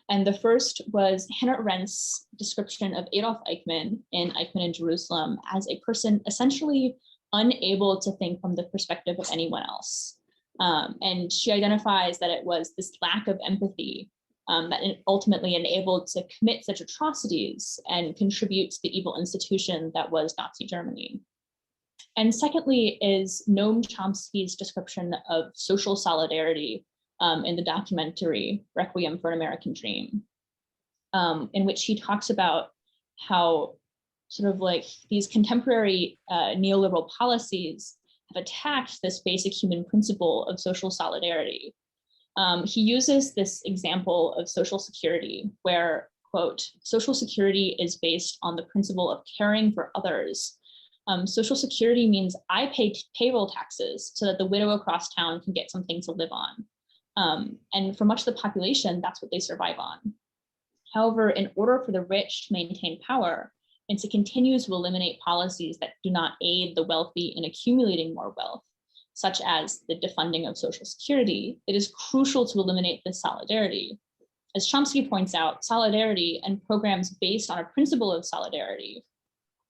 And the first was Hannah Arendt's description of Adolf Eichmann in Eichmann in Jerusalem as a person essentially unable to think from the perspective of anyone else. And she identifies that it was this lack of empathy that ultimately enabled to commit such atrocities and contribute to the evil institution that was Nazi Germany. And secondly is Noam Chomsky's description of social solidarity in the documentary Requiem for an American Dream, in which he talks about how sort of like these contemporary neoliberal policies have attacked this basic human principle of social solidarity. He uses this example of Social Security where, quote, social security is based on the principle of caring for others. Social Security means I pay payroll taxes so that the widow across town can get something to live on. And for much of the population, that's what they survive on. However, in order for the rich to maintain power and to continue to eliminate policies that do not aid the wealthy in accumulating more wealth, such as the defunding of Social Security, it is crucial to eliminate this solidarity. As Chomsky points out, solidarity and programs based on a principle of solidarity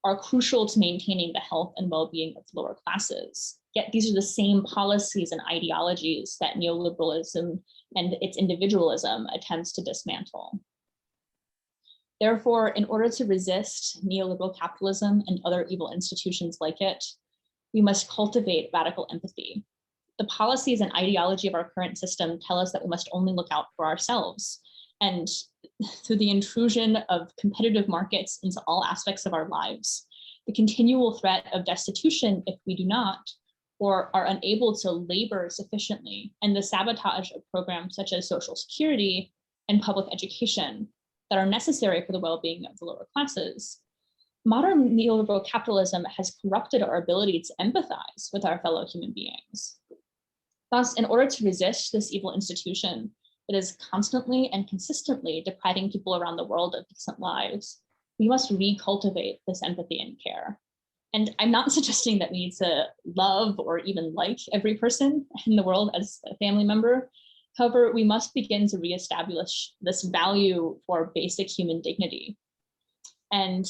are crucial to maintaining the health and well-being of lower classes. Yet these are the same policies and ideologies that neoliberalism and its individualism attempts to dismantle. Therefore, in order to resist neoliberal capitalism and other evil institutions like it, we must cultivate radical empathy. The policies and ideology of our current system tell us that we must only look out for ourselves. And through the intrusion of competitive markets into all aspects of our lives, the continual threat of destitution if we do not, or are unable to labor sufficiently, and the sabotage of programs such as Social Security and public education that are necessary for the well-being of the lower classes, modern neoliberal capitalism has corrupted our ability to empathize with our fellow human beings. Thus, in order to resist this evil institution that is constantly and consistently depriving people around the world of decent lives, we must recultivate this empathy and care. And I'm not suggesting that we need to love or even like every person in the world as a family member. However, we must begin to reestablish this value for basic human dignity. And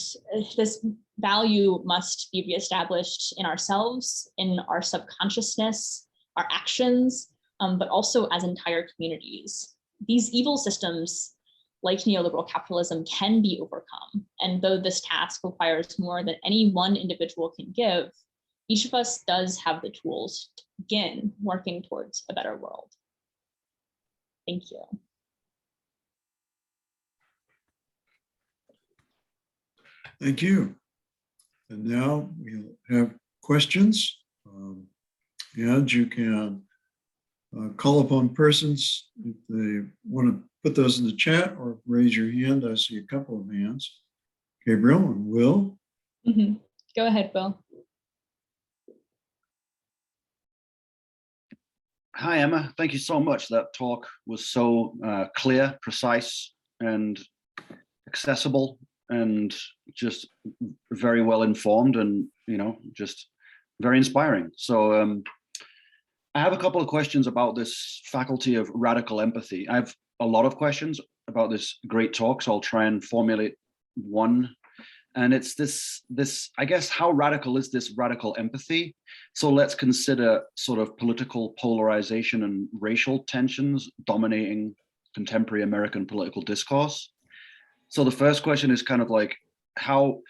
this value must be reestablished in ourselves, in our subconsciousness, our actions, but also as entire communities. These evil systems, like neoliberal capitalism, can be overcome. And though this task requires more than any one individual can give, each of us does have the tools to begin working towards a better world. Thank you. Thank you. And now we'll have questions. And you can call upon persons if they want to put those in the chat or raise your hand. I see a couple of hands. Gabriel and Will. Mm-hmm. Go ahead, Will. Hi, Emma. Thank you so much. That talk was so clear, precise, and accessible, and just very well informed, and just very inspiring. So I have a couple of questions about this faculty of radical empathy. I have a lot of questions about this great talk, so I'll try and formulate one. And it's this, I guess, how radical is this radical empathy? So let's consider sort of political polarization and racial tensions dominating contemporary American political discourse. So the first question is kind of like, how,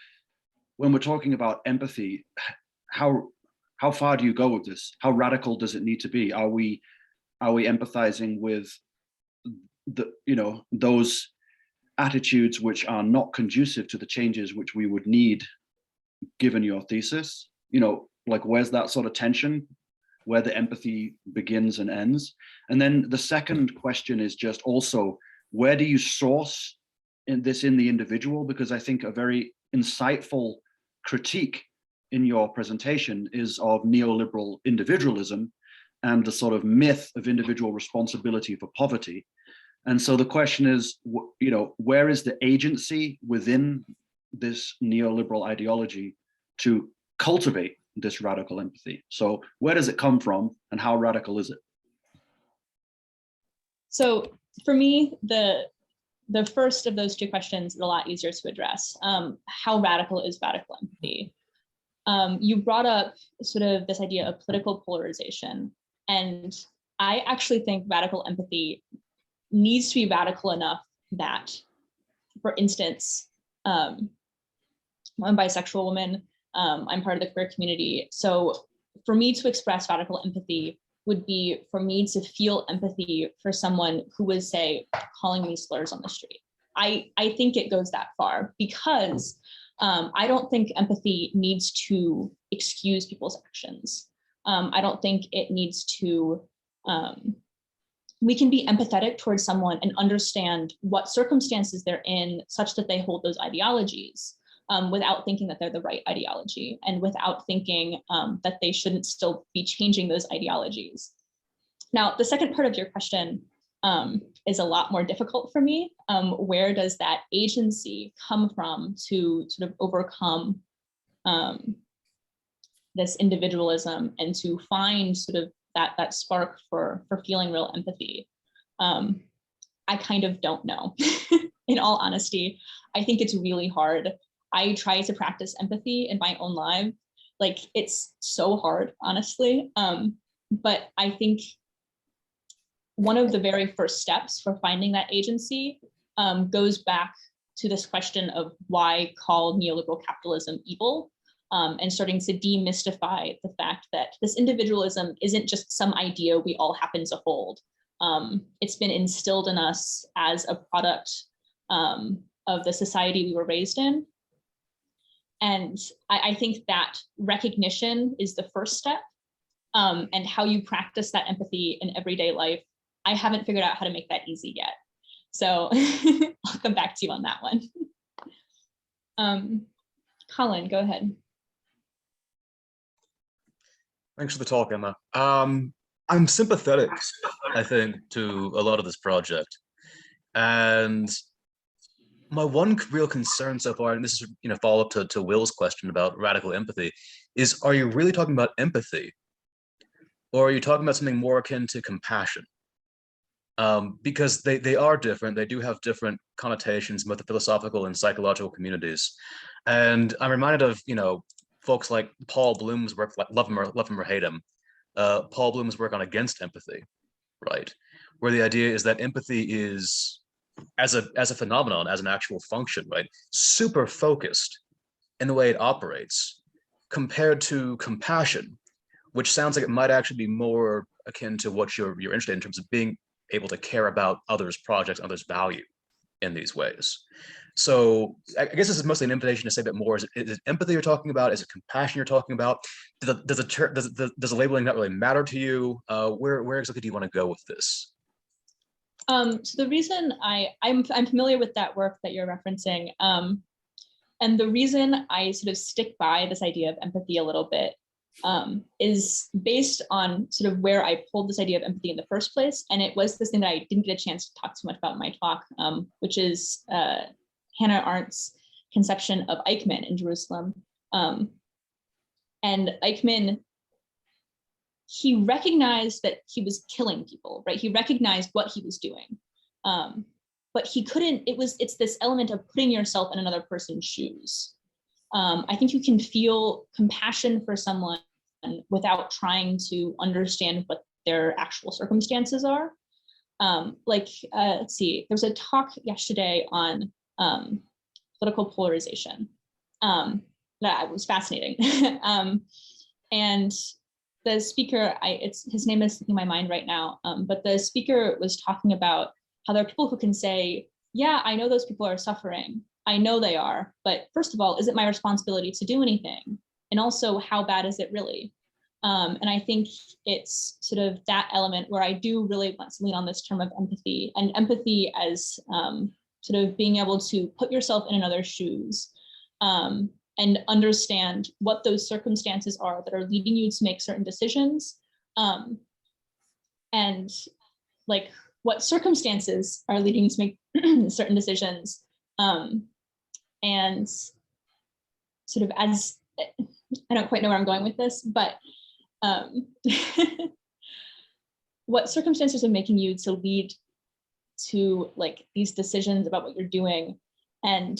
when we're talking about empathy, how far do you go with this? How radical does it need to be? Are we empathizing with the, you know, those attitudes which are not conducive to the changes which we would need given your thesis? You know, like, where's that sort of tension, where the empathy begins and ends? And then the second question is just also, where do you source in the individual? Because I think a very insightful critique in your presentation is of neoliberal individualism and the sort of myth of individual responsibility for poverty. And so the question is, you know, where is the agency within this neoliberal ideology to cultivate this radical empathy? So where does it come from and how radical is it? So for me, the first of those two questions is a lot easier to address. How radical is radical empathy? You brought up sort of this idea of political polarization. And I actually think radical empathy needs to be radical enough that, for instance, I'm a bisexual woman, I'm part of the queer community. So for me to express radical empathy would be for me to feel empathy for someone who was, say, calling me slurs on the street. I think it goes that far because I don't think empathy needs to excuse people's actions. I don't think it needs to, we can be empathetic towards someone and understand what circumstances they're in such that they hold those ideologies without thinking that they're the right ideology and without thinking that they shouldn't still be changing those ideologies. Now, the second part of your question is a lot more difficult for me. Where does that agency come from to sort of overcome this individualism and to find sort of that spark for feeling real empathy? I kind of don't know. In all honesty, I think it's really hard. I try to practice empathy in my own life. Like, it's so hard, honestly. But I think one of the very first steps for finding that agency goes back to this question of why call neoliberal capitalism evil, and starting to demystify the fact that this individualism isn't just some idea we all happen to hold. It's been instilled in us as a product of the society we were raised in. And I think that recognition is the first step, and how you practice that empathy in everyday life. I haven't figured out how to make that easy yet. So I'll come back to you on that one. Colin, go ahead. Thanks for the talk, Emma. I'm sympathetic, I think, to a lot of this project. And my one real concern so far, and this is, you know, follow up to Will's question about radical empathy, is, are you really talking about empathy? Or are you talking about something more akin to compassion? Because they are different. They do have different connotations, both the philosophical and psychological communities. And I'm reminded of, you know, folks like Paul Bloom's work, like love him or hate him. Paul Bloom's work on against empathy, right? Where the idea is that empathy is, as a phenomenon, as an actual function, right, super focused in the way it operates, compared to compassion, which sounds like it might actually be more akin to what you're interested in terms of being able to care about others' projects, others' value in these ways. So I guess this is mostly an invitation to say a bit more. Is it empathy you're talking about? Is it compassion you're talking about? Does the labeling not really matter to you? Where exactly do you want to go with this? So the reason I'm familiar with that work that you're referencing, and the reason I sort of stick by this idea of empathy a little bit is based on sort of where I pulled this idea of empathy in the first place. And it was this thing that I didn't get a chance to talk too much about in my talk, which is Hannah Arendt's conception of Eichmann in Jerusalem. And Eichmann, he recognized that he was killing people, right? He recognized what he was doing. But he couldn't, it's this element of putting yourself in another person's shoes. I think you can feel compassion for someone without trying to understand what their actual circumstances are. Let's see, there was a talk yesterday on political polarization that was fascinating. And the speaker, his name is slipping my mind right now, but the speaker was talking about how there are people who can say, yeah, I know those people are suffering. I know they are, but first of all, is it my responsibility to do anything? And also, how bad is it really? And I think it's sort of that element where I do really want to lean on this term of empathy, and empathy as sort of being able to put yourself in another's shoes and understand what those circumstances are that are leading you to make certain decisions, and like what circumstances are leading you to make certain decisions, and sort of as, I don't quite know where I'm going with this, but what circumstances are making you to lead to like these decisions about what you're doing. And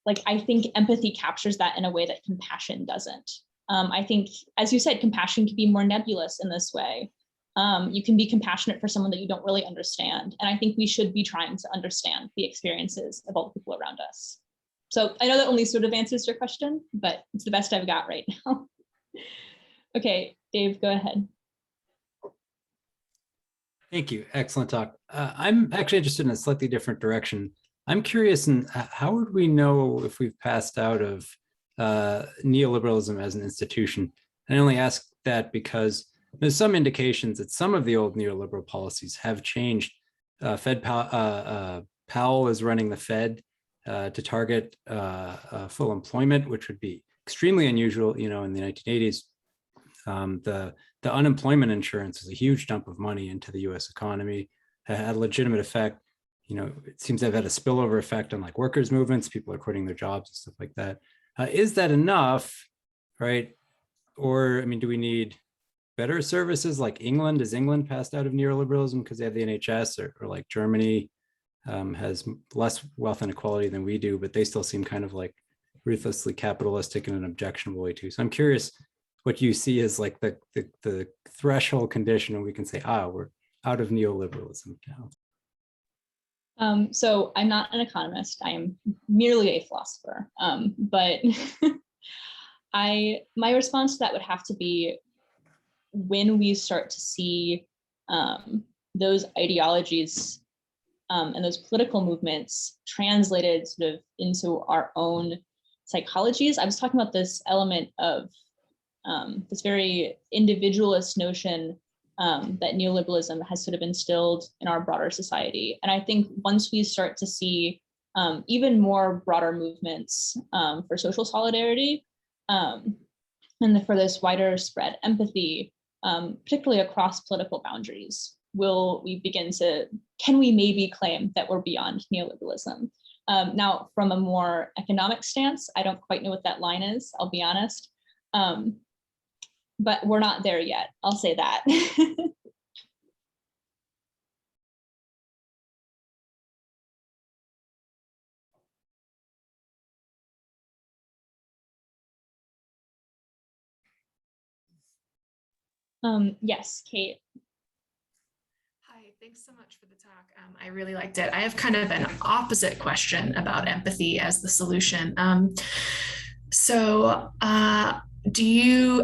like, I think empathy captures that in a way that compassion doesn't. I think, as you said, compassion can be more nebulous in this way. You can be compassionate for someone that you don't really understand. And I think we should be trying to understand the experiences of all the people around us. So I know that only sort of answers your question, but it's the best I've got right now. Okay, Dave, go ahead. Thank you. Excellent talk. I'm actually interested in a slightly different direction. I'm curious in how would we know if we've passed out of neoliberalism as an institution? And I only ask that because there's some indications that some of the old neoliberal policies have changed. Powell is running the Fed to target full employment, which would be extremely unusual, in the 1980s. The unemployment insurance was a huge dump of money into the U.S. economy. It had a legitimate effect. It seems to have had a spillover effect on like workers' movements. People are quitting their jobs and stuff like that. Is that enough, right? Or, do we need better services like England? Is England passed out of neoliberalism because they have the NHS, or like Germany has less wealth inequality than we do, but they still seem kind of like ruthlessly capitalistic in an objectionable way too. So I'm curious what you see as like the threshold condition when we can say, we're out of neoliberalism now. So I'm not an economist. I am merely a philosopher. But my response to that would have to be when we start to see those ideologies and those political movements translated sort of into our own psychologies. I was talking about this element of this very individualist notion that neoliberalism has sort of instilled in our broader society. And I think once we start to see even more broader movements for social solidarity and for this wider spread empathy, particularly across political boundaries, can we maybe claim that we're beyond neoliberalism? Now, from a more economic stance, I don't quite know what that line is, I'll be honest. But we're not there yet, I'll say that. Yes, Kate. Hi, thanks so much for the talk. I really liked it. I have kind of an opposite question about empathy as the solution.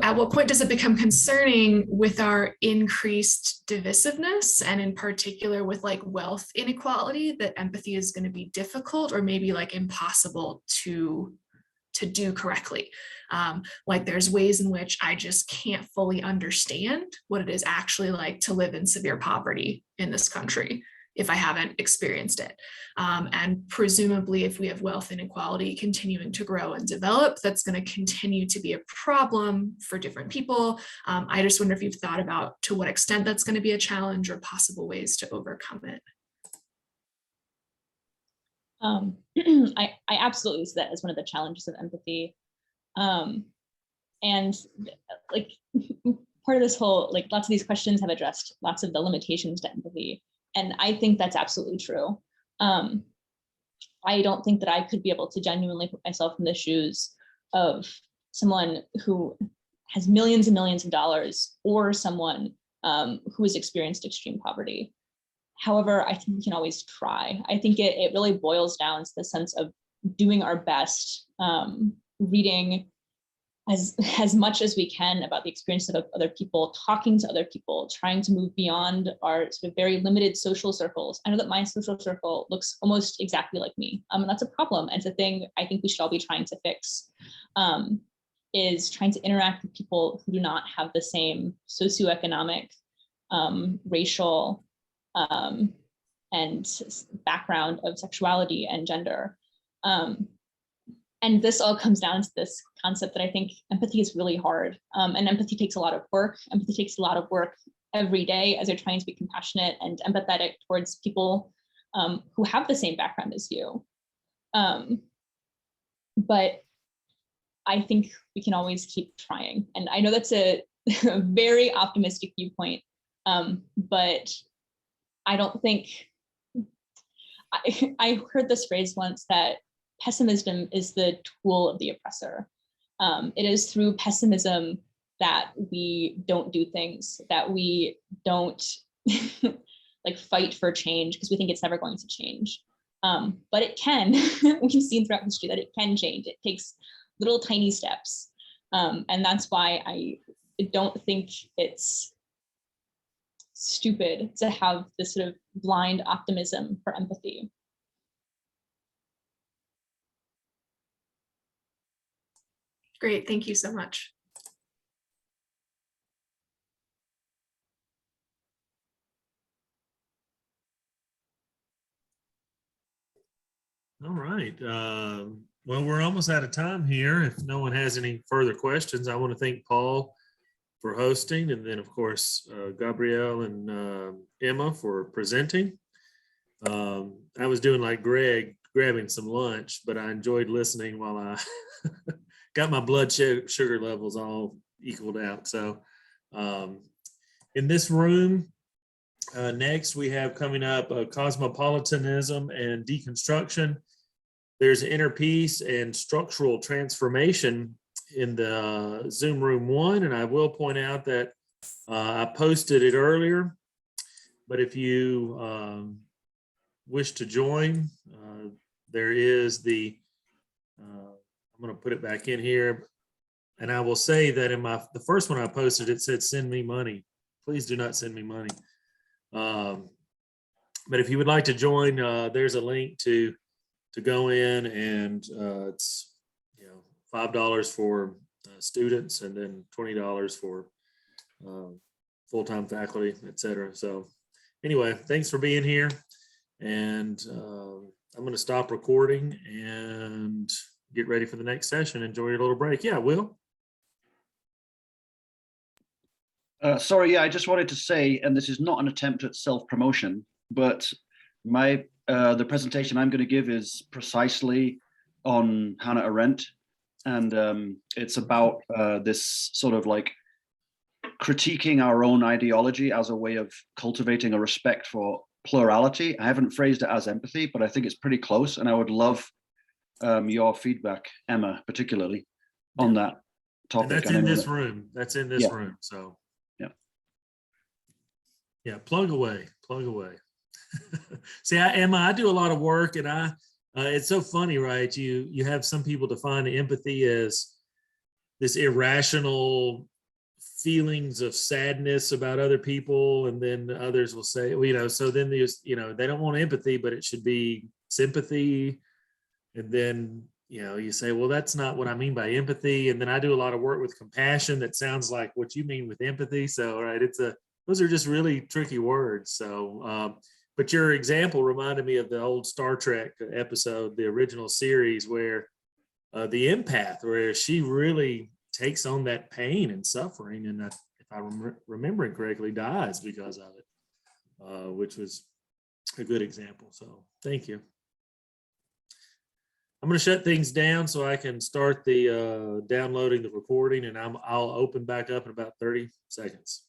At what point does it become concerning with our increased divisiveness, and in particular with like wealth inequality, that empathy is going to be difficult or maybe like impossible to do correctly? Like there's ways in which I just can't fully understand what it is actually like to live in severe poverty in this country if I haven't experienced it. And presumably if we have wealth inequality continuing to grow and develop, that's going to continue to be a problem for different people. I just wonder if you've thought about to what extent that's going to be a challenge or possible ways to overcome it. I absolutely see that as one of the challenges of empathy. And like part of this whole, like lots of these questions have addressed lots of the limitations to empathy. And I think that's absolutely true. I don't think that I could be able to genuinely put myself in the shoes of someone who has millions and millions of dollars, or someone who has experienced extreme poverty. However, I think we can always try. I think it really boils down to the sense of doing our best, reading as much as we can about the experiences of other people, talking to other people, trying to move beyond our sort of very limited social circles. I know that my social circle looks almost exactly like me, and that's a problem. And it's a thing I think we should all be trying to fix, is trying to interact with people who do not have the same socioeconomic, racial, and background of sexuality and gender. And this all comes down to this concept that I think empathy is really hard. And empathy takes a lot of work. Empathy takes a lot of work every day as you're trying to be compassionate and empathetic towards people who have the same background as you. But I think we can always keep trying. And I know that's a very optimistic viewpoint, but I don't think, I heard this phrase once that pessimism is the tool of the oppressor. It is through pessimism that we don't do things, that we don't like fight for change because we think it's never going to change. But it can. We've seen throughout history that it can change. It takes little tiny steps. And that's why I don't think it's stupid to have this sort of blind optimism for empathy. Great, thank you so much. All right. Well, we're almost out of time here. If no one has any further questions, I want to thank Paul for hosting, and then of course, Gabrielle and Emma for presenting. I was doing like Greg, grabbing some lunch, but I enjoyed listening while I got my blood sugar levels all equaled out. So in this room, next we have coming up cosmopolitanism and deconstruction. There's inner peace and structural transformation in the Zoom room 1. And I will point out that I posted it earlier, but if you wish to join, there is the, I'm going to put it back in here. And I will say that in the first one I posted, it said, send me money. Please do not send me money. But if you would like to join, there's a link to go in, and it's $5 for students, and then $20 for full-time faculty, etc. So anyway, thanks for being here, and I'm going to stop recording and get ready for the next session. Enjoy your little break. Yeah, Will? Sorry, yeah, I just wanted to say, and this is not an attempt at self-promotion, but the presentation I'm going to give is precisely on Hannah Arendt, and it's about this sort of like critiquing our own ideology as a way of cultivating a respect for plurality. I haven't phrased it as empathy, but I think it's pretty close, and I would love your feedback, Emma, particularly on that topic. And that's in this room. That's in this room. So yeah, plug away. See, Emma, I do a lot of work, and it's so funny, right? You have some people define empathy as this irrational feelings of sadness about other people, and then others will say, well, so then there's, they don't want empathy, but it should be sympathy. And then, you say, well, that's not what I mean by empathy. And then I do a lot of work with compassion that sounds like what you mean with empathy. So, right, those are just really tricky words. So, but your example reminded me of the old Star Trek episode, the original series, where the empath, where she really takes on that pain and suffering, and if I'm remembering correctly, dies because of it, which was a good example. So thank you. I'm I'm going to shut things down so I can start the downloading the recording, and I'll open back up in about 30 seconds.